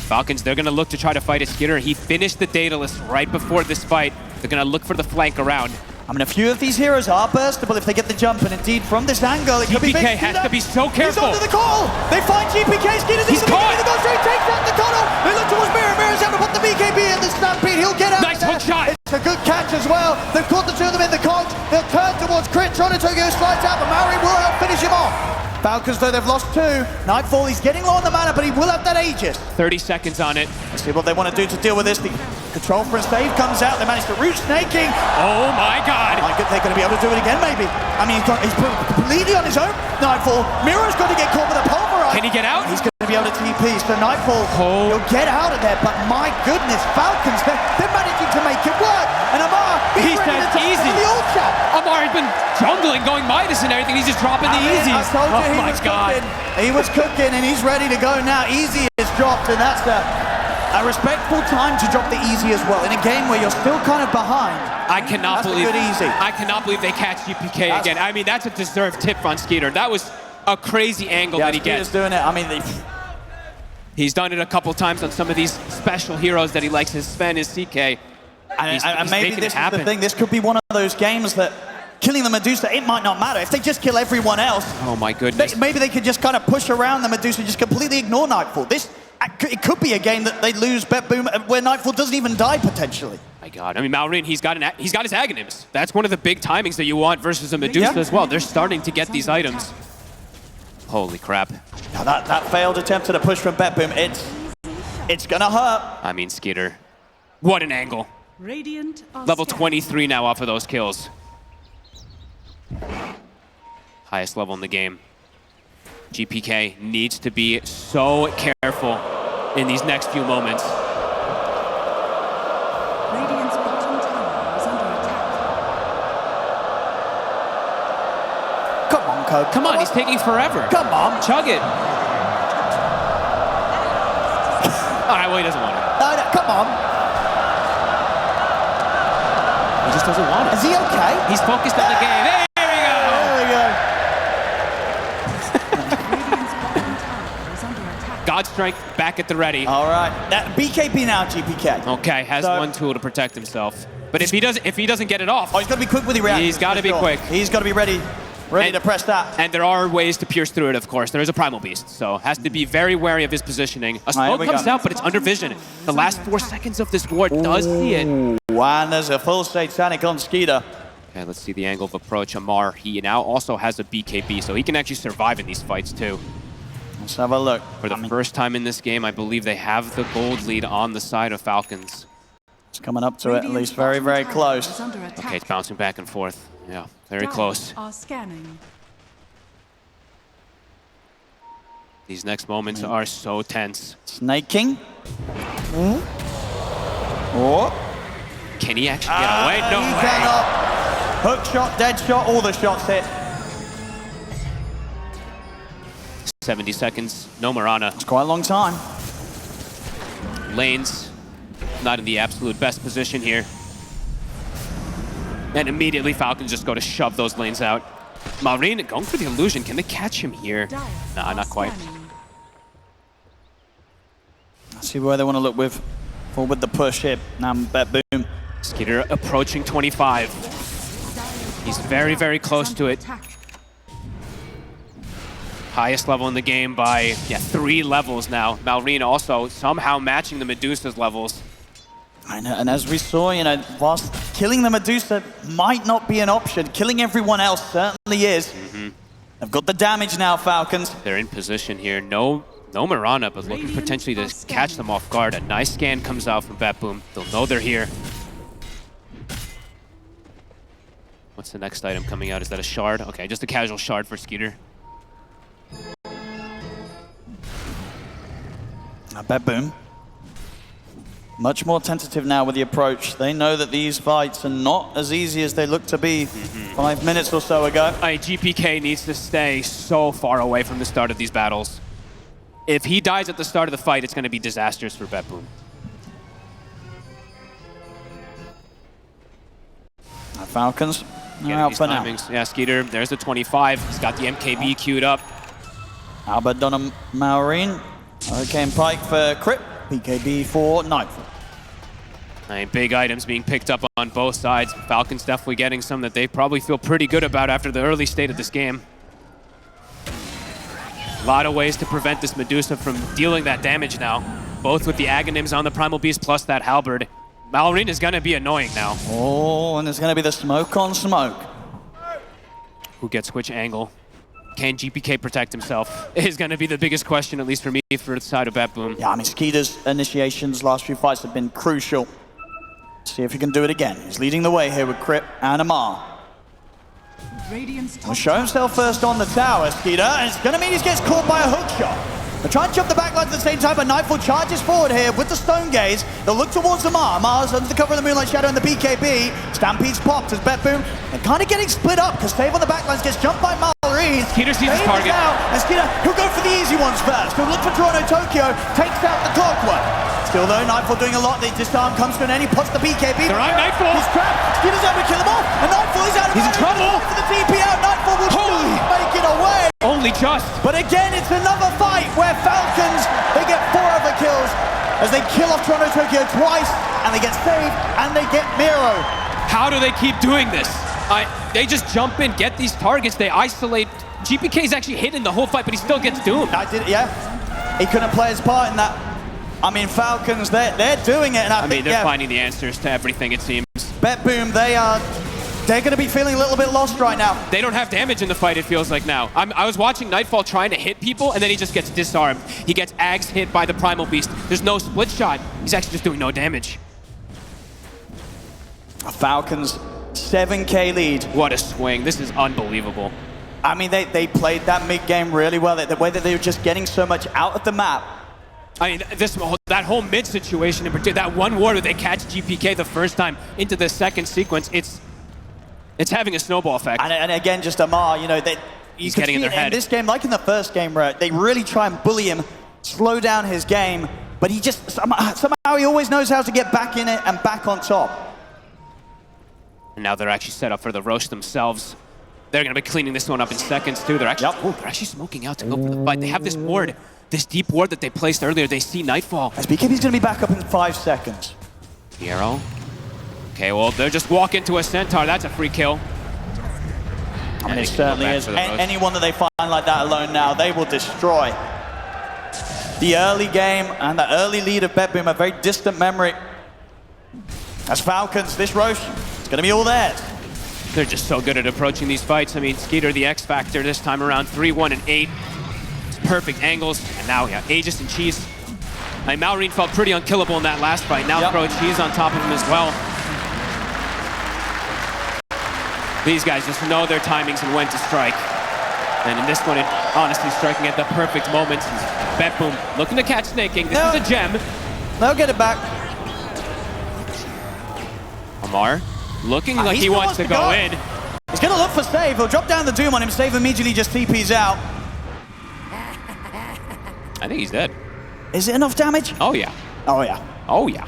Falcons, they're going to look to try to fight a Skitter. He finished the Daedalus right before this fight. They're going to look for the flank around. I mean, a few of these heroes are burstable if they get the jump, and indeed, from this angle, it could be big. GPK has to be so careful. He's onto the call. They find GPK. Skeeter's He's caught. The goal straight takes out the tunnel. They look towards Mirror. Mirror's able to put the BKB in the stampede. He'll get out. Nice hook shot. It's a good catch as well. They've caught the two of them in the cogs. They'll turn towards Crit. Toronto Tokyo slides out, but Malrine will help finish him off. Falcons, though, they've lost two. Nightfall, he's getting low on the mana, but he will have that Aegis. 30 seconds on it. Let's see what they want to do to deal with this. The control for a save comes out. They manage to root snaking. Oh my god. They're going to be able to do it again, maybe. I mean, he's completely on his own. Nightfall. Miro's got to get caught with a pulverize. Can he get out? He's going to be able to TP. So Nightfall, he'll get out of there. But my goodness, Falcons, they're managing to make it work. And Amar, he said easy. The ult chat. Amar has been jungling, going Midas and everything. He's just dropping the easies. I told you oh my god. He was cooking and he's ready to go now. Easy is dropped, and that's a respectful time to drop the easy as well in a game where you're still kind of behind. I cannot believe good easy. I cannot believe they catch GPK again. I mean, that's a deserved tip on Skeeter. That was a crazy angle that he gets. Doing it. I mean, he's done it a couple times on some of these special heroes that he likes, his Sven, his CK. And maybe this is the thing. This could be one of those games that killing the Medusa, it might not matter. If they just kill everyone else, oh my goodness, maybe they could just kind of push around the Medusa, just completely ignore Nightfall. It could be a game that they lose BetBoom where Nightfall doesn't even die potentially. My God, I mean, Malrine, he's got his Aghanims. That's one of the big timings that you want versus a Medusa as well. They're starting to get these items. Holy crap. Now that failed attempt at a push from BetBoom, it's gonna hurt. I mean, Skeeter, what an angle. Radiant Level 23 now off of those kills. Highest level in the game. GPK needs to be so careful in these next few moments. Radiant's bottom tower is under attack. Come on, Coke. Come on, he's taking forever. Come on. Chug it. All right, well, he doesn't want it. No, come on. He just doesn't want it. Is he okay? He's focused on the game. There we go. There we go. Radiant's bottom tower is under attack. God Strength back at the ready. All right. BKB now, GPK. Okay, has one tool to protect himself. But if he doesn't get it off, Oh, he's got to be quick with the reaction. He's got to be quick. He's got to be ready Ready to press that. And there are ways to pierce through it, of course. There is a Primal Beast, so has to be very wary of his positioning. A smoke comes out, but it's under vision. The last 4 seconds of this ward does see it. Ooh, and there's a full Satanic on Skeeter. Okay, let's see the angle of approach. Amar, he now also has a BKB, so he can actually survive in these fights too. Let's have a look. For the first time in this game, I believe they have the gold lead on the side of Falcons. It's coming up to it, at least very, very close. Okay, it's bouncing back and forth. Yeah, very close. Are scanning. These next moments are so tense. Snake King. Oh. Can he actually get away? No He way. cannot. Hook shot, dead shot, all the shots hit. 70 seconds, no Marana. It's quite a long time. Lanes not in the absolute best position here. And immediately Falcons just go to shove those lanes out. Maureen going for the illusion. Can they catch him here? Nah, not quite. Let's see where they want to look with the push here. Now BetBoom. Skeeter approaching 25. He's very, very close to it. Highest level in the game by 3 levels now. Maureen also somehow matching the Medusa's levels. I know, and as we saw, you know, whilst killing the Medusa might not be an option, killing everyone else certainly is. They've got the damage now, Falcons. They're in position here. No Marana, but looking potentially to catch them off guard. A nice scan comes out from BetBoom. They'll know they're here. What's the next item coming out? Is that a shard? Okay, just a casual shard for Skeeter. Now BetBoom. Much more tentative now with the approach. They know that these fights are not as easy as they look to be 5 minutes or so ago. GPK needs to stay so far away from the start of these battles. If he dies at the start of the fight, it's going to be disastrous for BetBoom. Falcons are out for now. Yeah, Skeeter, there's the 25. He's got the MKB queued up. Albert Donna Maureen. Hurricane Pike for Crit. PKB for Nightfall. Big items being picked up on both sides. Falcons definitely getting some that they probably feel pretty good about after the early state of this game. A lot of ways to prevent this Medusa from dealing that damage now. Both with the Aghanims on the Primal Beast plus that Halberd. Maureen is going to be annoying now. Oh, and there's going to be the smoke on smoke. Who gets which angle? Can GPK protect himself? Is going to be the biggest question, at least for me, for the side of BetBoom. Yeah, I mean, Skeeter's initiations last few fights have been crucial. See if he can do it again. He's leading the way here with Crip and Amar. He'll show himself first on the tower, Skeeter, and it's going to mean he gets caught by a hook shot. They're trying to jump the backline at the same time, but Nightfall charges forward here with the Stone Gaze. They'll look towards Amar. Amar's under the cover of the Moonlight Shadow and the BKB. Stampede's popped as BetBoom. They're kind of getting split up because Save on the backlines gets jumped by Maureen. Skeeter sees his target. And Skeeter, he'll go for the easy ones first. He'll look for Toronto Tokyo, takes out the Clockwork. Still though, Nightfall doing a lot. The disarm comes to an end. He puts the BKB. They're on Nightfall. He's trapped. Skeeter's able to kill them all. And Nightfall is out of He's in trouble. For the TP out. Nightfall will make it away. Only just. But again, it's another fight where Falcons, they get 4 other kills as they kill off Toronto Tokyo twice, and they get saved, and they get Miro. How do they keep doing this? They just jump in, get these targets, they isolate. GPK's actually hidden the whole fight, but he still gets doomed. He couldn't play his part in that. I mean, Falcons, they're doing it, and I think they're finding the answers to everything, it seems. BetBoom, they're going to be feeling a little bit lost right now. They don't have damage in the fight, it feels like now. I was watching Nightfall trying to hit people, and then he just gets disarmed. He gets Ags hit by the Primal Beast. There's no split shot. He's actually just doing no damage. Falcons, 7K lead. What a swing. This is unbelievable. I mean, they played that mid-game really well. The way that they were just getting so much out of the map. I mean, that whole mid situation in particular, that one ward where they catch GPK the first time into the second sequence, it's having a snowball effect. And again, just Amar, you know, he's getting in their head. In this game, like in the first game, where they really try and bully him, slow down his game, but he just, somehow he always knows how to get back in it and back on top. And now they're actually set up for the roast themselves. They're going to be cleaning this one up in seconds, too. They're actually, they're actually smoking out to go for the fight. They have this ward, this deep ward that they placed earlier. They see Nightfall. As BKB's going to be back up in 5 seconds. Piero. Okay, well, they'll just walk into a Centaur. That's a free kill. I mean, it certainly is. Anyone that they find like that alone now, they will destroy. The early game and the early lead of BetBoom, a very distant memory. As Falcons, this Roche, it's going to be all theirs. They're just so good at approaching these fights. I mean, Skeeter, the X Factor this time around, 3-1 and 8. It's perfect angles. And now, yeah, Aegis and Cheese. I mean, Malrine felt pretty unkillable in that last fight. Now throw Cheese on top of him as well. These guys just know their timings and when to strike. And in this one, honestly striking at the perfect moment. BetBoom looking to catch Snaking. This is a gem. They'll get it back. Amar looking like he wants to go in. He's going to look for Save. He'll drop down the Doom on him. Save immediately just TP's out. I think he's dead. Is it enough damage? Oh, yeah. Oh, yeah. Oh, yeah.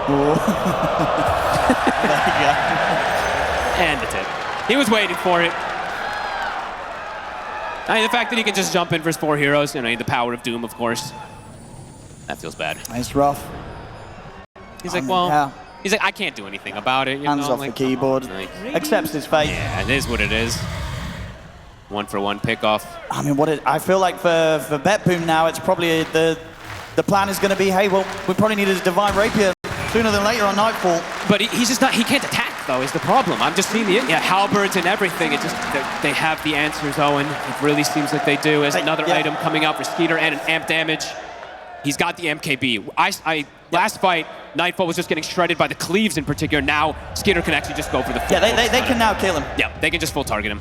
There you go. And it's it. He was waiting for it. I mean, the fact that he can just jump in for his 4 heroes, you know, the power of Doom, of course. That feels bad. It's rough. He's like, well, he's like, I can't do anything about it. You Hands know? off the keyboard. Accepts his fate. Yeah, it is what it is. 1-for-1 pickoff. I mean, I feel like for BetBoom now, it's probably the plan is going to be, hey, well, we probably need a Divine Rapier sooner than later on Nightfall. But he's just not, he can't attack, though, is the problem. I'm just seeing the halberds and everything. It just, they have the answers, Owen. It really seems like they do. As another item coming out for Skeeter and an amp damage. He's got the MKB. Last fight, Nightfall was just getting shredded by the cleaves in particular. Now, Skeeter can actually just go for the full. Yeah, they can now kill him. Yeah, they can just full target him.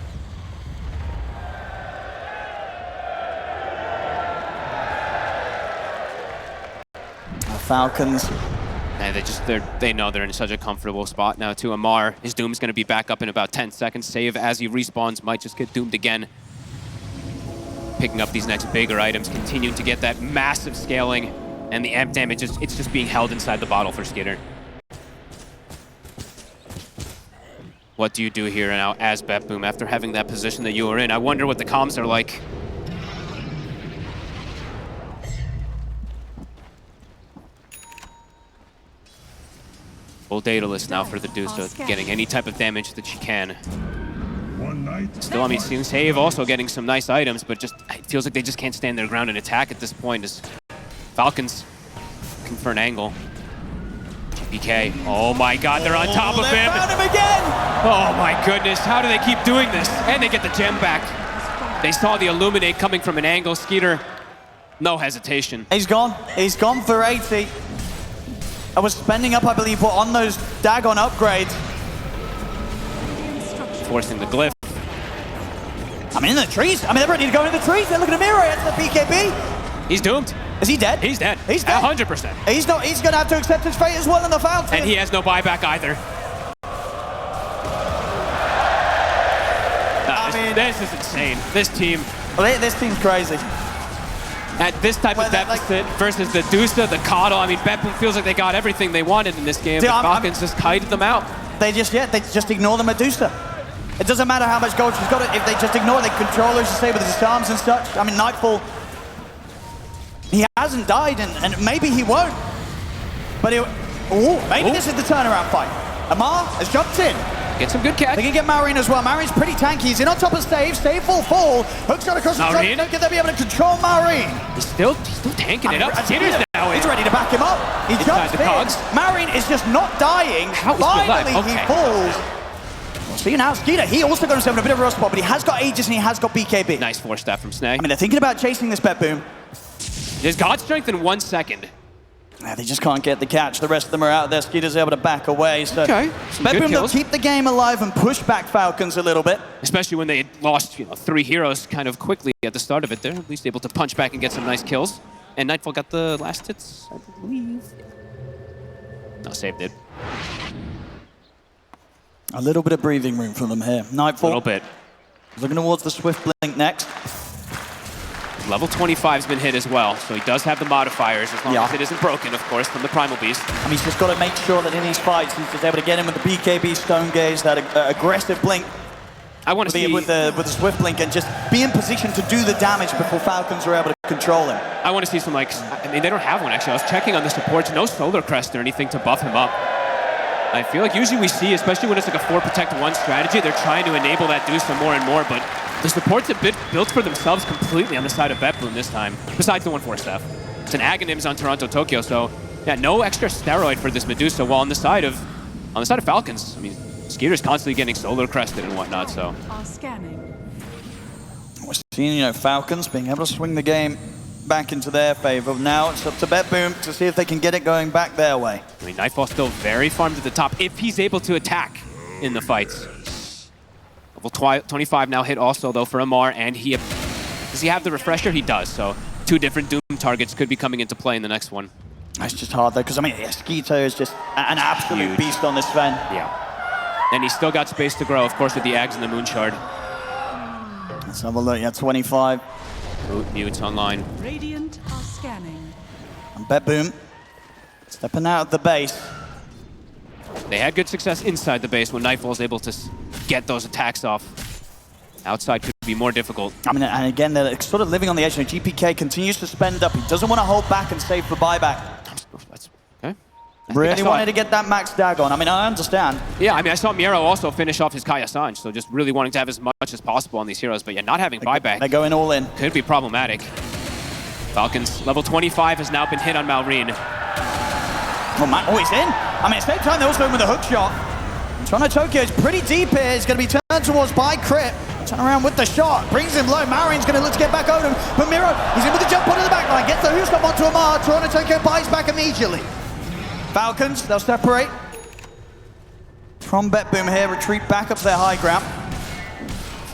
Falcons. And they know they're in such a comfortable spot now too. Amar, his Doom's going to be back up in about 10 seconds. Save as he respawns, might just get doomed again. Picking up these next bigger items, continuing to get that massive scaling, and the amp damage, it's just being held inside the bottle for Skeeter. What do you do here now as BetBoom after having that position that you were in? I wonder what the comms are like. Full dataless now for the Dusa, getting any type of damage that she can. Still, I mean, Save also getting some nice items, but just it feels like they just can't stand their ground and attack at this point as Falcons looking for an angle. GPK, oh my god, they're on top of him! They found him again! Oh my goodness, how do they keep doing this? And they get the gem back. They saw the Illuminate coming from an angle. Skeeter, no hesitation. He's gone for 80. I was spending up, I believe, on those Dagon upgrades. Forcing the glyph. I mean, in the trees. I mean, they're ready to go into the trees. They're looking at Miro. It's the BKB. He's doomed. Is he dead? He's dead. He's dead. 100%. He's not. He's going to have to accept his fate as well in the fountain. And he has no buyback either. This is insane. This team. Well, this team's crazy. At this type of deficit versus the Dusa, the Coddle, I mean, BetBoom feels like they got everything they wanted in this game, but Falcons just kited them out. They just ignore the Medusa. It doesn't matter how much gold she's got. If they just ignore it, they control her, as you say, with his arms and such. I mean, Nightfall, he hasn't died, and maybe he won't. But maybe this is the turnaround fight. Amar has jumped in. Get some good catch. They can get Malrine as well. Malrine's pretty tanky. He's in on top of Save. Save full fall. Hooks got across the top. Can they be able to control Malrine? He's still tanking it up. He's ready to back him up. He jumps in. Malrine is just not dying. Finally, he falls. We'll see now. Skeeter, he also got himself in a bit of a rough spot, but he has got Aegis and he has got BKB. Nice 4-step from Snag. I mean, they're thinking about chasing this BetBoom. There's God Strength in 1 second. Yeah, they just can't get the catch. The rest of them are out there. Skeeter's able to back away. So BetBoom will keep the game alive and push back Falcons a little bit. Especially when they lost 3 heroes kind of quickly at the start of it. They're at least able to punch back and get some nice kills. And Nightfall got the last hits, I believe. No, Save did. A little bit of breathing room for them here. Nightfall. A little bit. Looking towards the Swift Blink next. Level 25's been hit as well, so he does have the modifiers, as long as it isn't broken, of course, from the Primal Beast. I mean, he's just got to make sure that in these fights, he's just able to get in with the BKB Stone Gaze, that aggressive blink. I want to see with the Swift Blink and just be in position to do the damage before Falcons are able to control him. I want to see some, I mean, they don't have one, actually. I was checking on the supports. No Solar Crest or anything to buff him up. I feel like usually we see, especially when it's like a 4 protect 1 strategy, they're trying to enable that Dusa more and more, but the support's a bit built for themselves completely on the side of BetBoom this time, besides the 1-4 Steph. It's an Aghanims on Toronto Tokyo, so yeah, no extra steroid for this Medusa, while on the side of Falcons, I mean, Skeeter's constantly getting solar crested and whatnot, so. Are scanning. We're seeing, you know, Falcons being able to swing the game back into their favor. Now it's up to BetBoom to see if they can get it going back their way. I mean, Nightfall's still very farmed at the top if he's able to attack in the fights. Level 25 now hit also, though, for Amar, and does he have the refresher? He does, so 2 different Doom targets could be coming into play in the next one. That's just hard, though, because, I mean, yeah, Skeeter is just an absolute beast on this Sven. Yeah. And he's still got space to grow, of course, with the Ags and the Moon Shard. Let's have a look. Yeah, 25. Mutes online. Radiant are scanning. And BetBoom stepping out of the base. They had good success inside the base when Nightfall was able to get those attacks off. Outside could be more difficult. I mean, and again, they're sort of living on the edge. You know, GPK continues to spend up. He doesn't want to hold back and save for buyback. That's okay. Really wanted to get that max dag on. I mean, I understand. Yeah, I mean, I saw Miro also finish off his Kaya Sanj, so just really wanting to have as much as possible on these heroes, but yeah, not having buyback. They're going all in. Could be problematic. Falcons, level 25 has now been hit on Malrine. Oh, man. Oh, he's in. I mean, at the same time, they're also in with a hook shot. Toronto Tokyo is pretty deep here. He's going to be turned towards by Crit. Turn around with the shot. Brings him low. Marine's going to look to get back over him. But Miro, he's in with the jump onto the back line. Gets the hook stop onto Amar. Toronto Tokyo buys back immediately. Falcons, they'll separate from BetBoom here. Retreat back up to their high ground.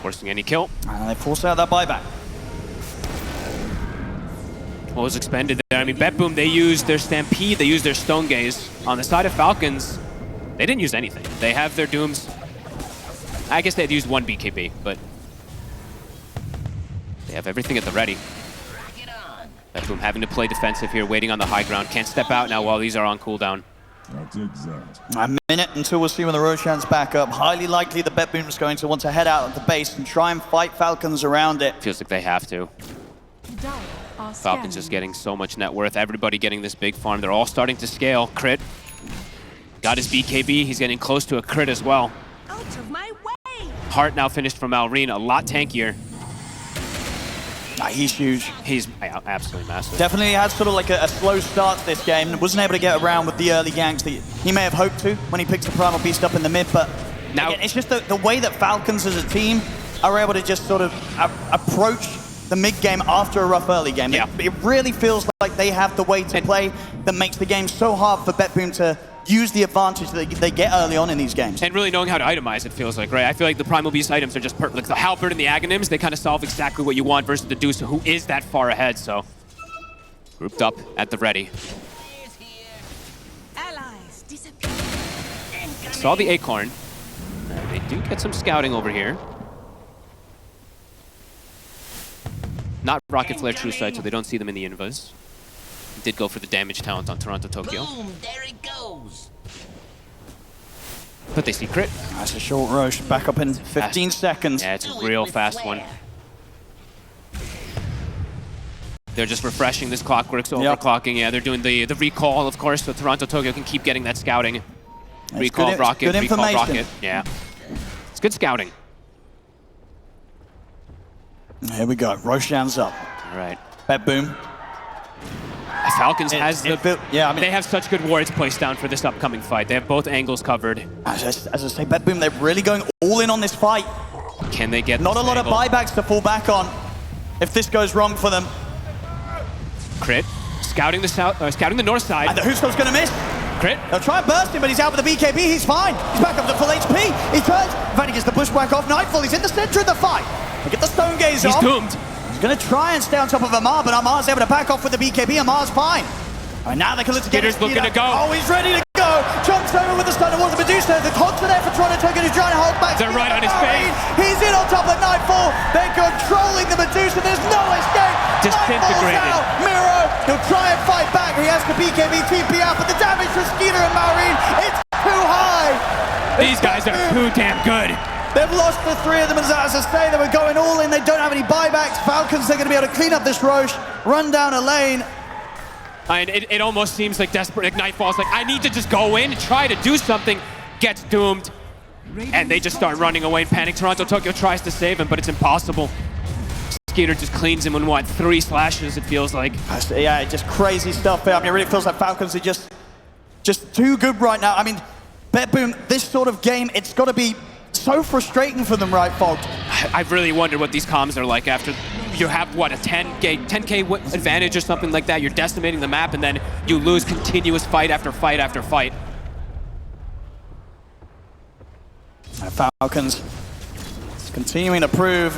Forcing any kill. And they force out that buyback. What was expended there? I mean, BetBoom, they used their Stampede, they used their Stone Gaze. On the side of Falcons, they didn't use anything. They have their Dooms. I guess they had used 1 BKB, but they have everything at the ready. BetBoom having to play defensive here, waiting on the high ground. Can't step out now while these are on cooldown. A minute until we'll see when the Roshan's back up. Highly likely the BetBoom is going to want to head out of the base and try and fight Falcons around it. Feels like they have to. Falcons just getting so much net worth. Everybody getting this big farm. They're all starting to scale. Crit. Got his BKB. He's getting close to a crit as well. Out of my way. Heart now finished from Malrine. A lot tankier. He's huge. He's absolutely massive. Definitely had sort of like a slow start to this game. Wasn't able to get around with the early ganks that he may have hoped to when he picks the Primal Beast up in the mid. But now again, it's just the way that Falcons as a team are able to just sort of approach the mid game after a rough early game. Yeah. It really feels like they have the way to play that makes the game so hard for BetBoom to use the advantage that they get early on in these games. And really knowing how to itemize, it feels like, right? I feel like the Primal Beast items are just perfect. Like the Halberd and the Aghanims, they kind of solve exactly what you want versus the Dusa, who is that far ahead, so. Grouped up at the ready. Allies disappear. Saw the Acorn. They do get some scouting over here. Not Rocket Flare True Sight, so they don't see them in the invas. Did go for the damage talent on Toronto Tokyo. Boom, there it goes. But they see Crit. That's a short rush. Back up in 15 seconds. Yeah, it's a real fast one. They're just refreshing this clockwork, so overclocking. Yeah, they're doing the recall, of course, so Toronto Tokyo can keep getting that scouting. Recall Rocket, recall Rocket. Yeah. It's good scouting. Here we go. Roshan's up. All right. BetBoom. Falcons has the... yeah, I mean, they have such good wards placed down for this upcoming fight. They have both angles covered. As I say, BetBoom, they're really going all in on this fight. Can they get Not a lot of buybacks to fall back on if this goes wrong for them. Crit. Scouting the scouting the north side. And the Husko's going to miss. Crit. They'll try and burst him, but he's out with the BKB. He's fine. He's back up to full HP. He turns. In fact, he gets the bushwhack off Nightfall. He's in the center of the fight. They get the Stone Gaze off. He's doomed. He's going to try and stay on top of Amar, but Amar's able to back off with the BKB. Amar's fine. And now they can look to get his looking to go. Oh, he's ready to go. Jumps over with the stun towards the Medusa. The Hogs are there for Toronto Tokyo to try and hold back. They're right on his face. He's in on top of Nightfall. They're controlling the Medusa. There's no escape. Disintegrated. Miro, he'll try and fight back. He has the BKB TP out, but the damage for Skeeter and Malrine, it's too high. These guys are too damn good. They've lost the 3 of them, as I say, they were going all in. They don't have any buybacks. Falcons, they're going to be able to clean up this Roche, run down a lane. And it almost seems like desperate. Like Nightfall's like, I need to just go in and try to do something. Gets doomed. And they just start running away in panic. Toronto Tokyo tries to save him, but it's impossible. Skeeter just cleans him in, what, 3 slashes, it feels like. Yeah, just crazy stuff here. I mean, it really feels like Falcons are just too good right now. I mean, BetBoom, this sort of game, it's got to be so frustrating for them, right, Fog? I really wonder what these comms are like after you have, what, a 10K advantage or something like that. You're decimating the map, and then you lose continuous fight after fight after fight. Falcons continuing to prove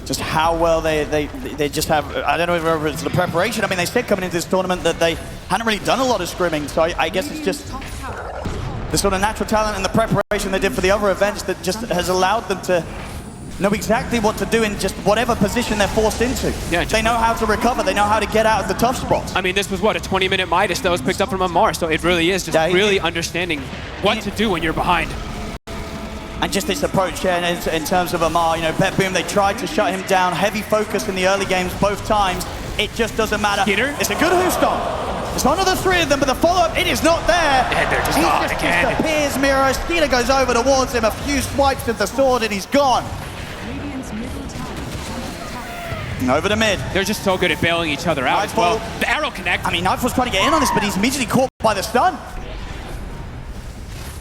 just how well they just have, I don't know whether it's the preparation. I mean, they said coming into this tournament that they hadn't really done a lot of scrimming, so I guess it's just the sort of natural talent and the preparation they did for the other events that just has allowed them to know exactly what to do in just whatever position they're forced into. Yeah, they know how to recover, they know how to get out of the tough spots. I mean, this was, what, a 20-minute Midas that was picked up from Amar, so it really is just really understanding what to do when you're behind. And just this approach here in terms of Amar, you know, BetBoom, they tried to shut him down. Heavy focus in the early games both times. It just doesn't matter. Skeeter? It's a good Hoostomp. It's one of the 3 of them, but the follow-up, it is not there. And they're just gone again. Disappears, Miro. Skeeter goes over towards him. A few swipes with the sword, and he's gone. Radiant's middle tower is under attack. Over the mid. They're just so good at bailing each other out as well. The arrow connect. I mean, Nightfall's trying to get in on this, but he's immediately caught by the stun.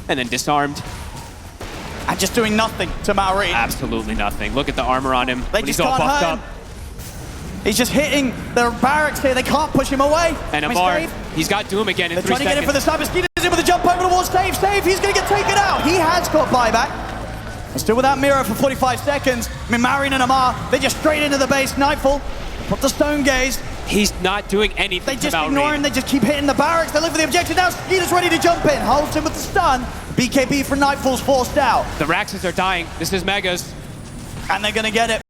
And then disarmed. And just doing nothing to Maori. Absolutely nothing. Look at the armor on him. They just can't hurt him. He's just hitting the barracks here. They can't push him away. And Amar, he's got Doom again in 3 seconds. They're trying to get in for the sniper. Skeeter's in with a jump over towards Save. He's going to get taken out. He has got buyback. And still without Miro for 45 seconds. I mean, Marion and Amar, they're just straight into the base. Nightfall, put the stone gaze. He's not doing anything. They just ignore him. They just keep hitting the barracks. They look for the objective now. Skeeter's ready to jump in. Holds him with the stun. BKB for Nightfall's forced out. The Raxes are dying. This is Megas. And they're going to get it.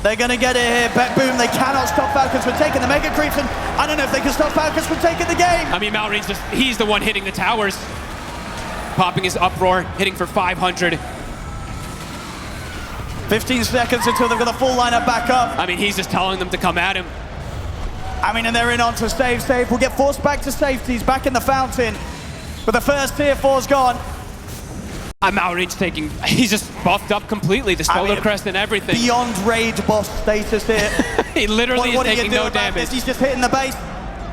They're going to get it here. BetBoom, they cannot stop Falcons from taking the Mega Creeps, and I don't know if they can stop Falcons from taking the game. I mean, Malreen's just, he's the one hitting the towers. Popping his uproar, hitting for 500. 15 seconds until they've got the full lineup back up. I mean, he's just telling them to come at him. I mean, and they're in on to Save. Will get forced back to safety. He's back in the fountain. But the first tier 4's gone. Malreen's taking, he's just buffed up completely. The solar crest and everything. Beyond rage boss status here. He literally is taking no damage. He's just hitting the base.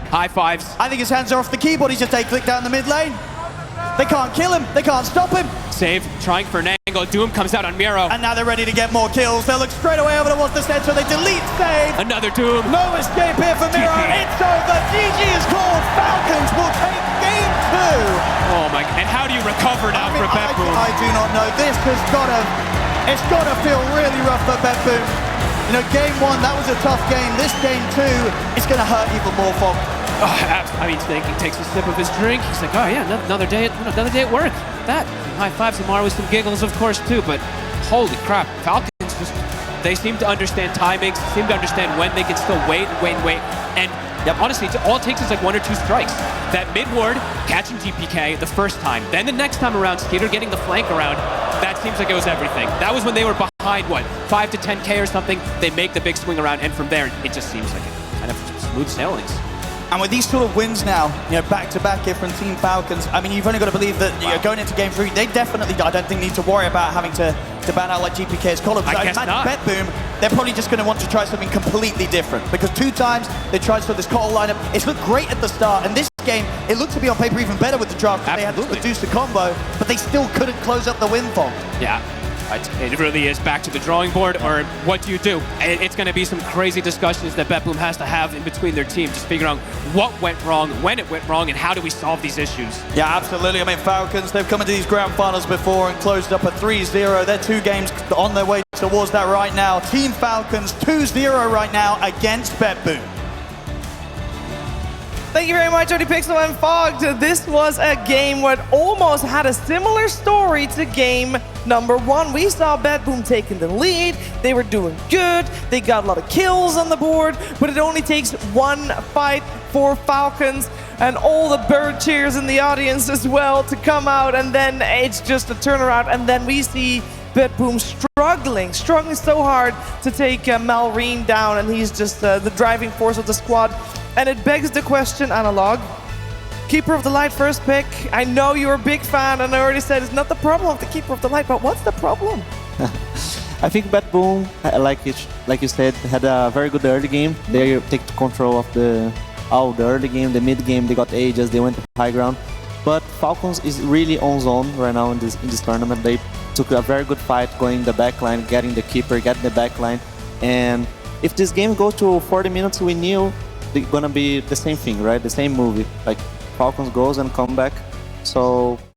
High fives. I think his hands are off the keyboard. He's just click down the mid lane. They can't kill him. They can't stop him. Save, trying for an angle. Doom comes out on Miro. And now they're ready to get more kills. They'll look straight away over towards the center. They delete Save. Another Doom. No escape here for Miro. It's over. GG is called. Falcons will take game 2. Oh my, and how do you recover now for BetBoom? I do not know. This has it's gotta feel really rough for BetBoom. You know, game 1, that was a tough game. This game 2, it's gonna hurt even more for him. I mean, he takes a sip of his drink. He's like, oh yeah, another day at work. That, high fives Amar with some giggles, of course, too, but holy crap, Falcons just, they seem to understand timings, seem to understand when they can still wait, and honestly, all it takes is like 1 or 2 strikes. That mid ward, catching GPK the first time, then the next time around, Skeeter getting the flank around, that seems like it was everything. That was when they were behind, what, 5 to 10K or something, they make the big swing around, and from there, it just seems like it kind of smooth sailings. And with these sort of wins now, you know, back-to-back here from Team Falcons, I mean, you've only got to believe that going into Game 3, they definitely, I don't think, need to worry about having to ban out like GPK's column. I guess not. BetBoom, they're probably just going to want to try something completely different. Because 2 times they tried to this Cottle lineup. It's looked great at the start, and this game, it looked to be on paper even better with the draft because they had to produce the combo, but they still couldn't close up the win fog. Yeah. It really is back to the drawing board, or what do you do? It's going to be some crazy discussions that BetBoom has to have in between their team, just figuring out what went wrong, when it went wrong, and how do we solve these issues. Yeah, absolutely. I mean, Falcons, they've come into these grand finals before and closed up a 3-0. They're 2 games on their way towards that right now. Team Falcons 2-0 right now against BetBoom. Thank you very much, ODPixel and Fog. This was a game what almost had a similar story to game number 1. We saw BetBoom taking the lead. They were doing good. They got a lot of kills on the board, but it only takes 1 fight for Falcons and all the bird cheers in the audience as well to come out, and then it's just a turnaround, and then we see BetBoom struggling so hard to take Malreen down, and he's just the driving force of the squad. And it begs the question, Analog. Keeper of the Light first pick. I know you're a big fan, and I already said it's not the problem of the Keeper of the Light, but what's the problem? I think BetBoom, like you said, had a very good early game. They take control of the early game, the mid game. They got ages, they went to high ground. But Falcons is really on zone right now in this tournament. They took a very good fight going the backline, getting the keeper, getting the backline. And if this game goes to 40 minutes, we knew it's gonna be the same thing, right? The same movie. Like Falcons goes and come back. So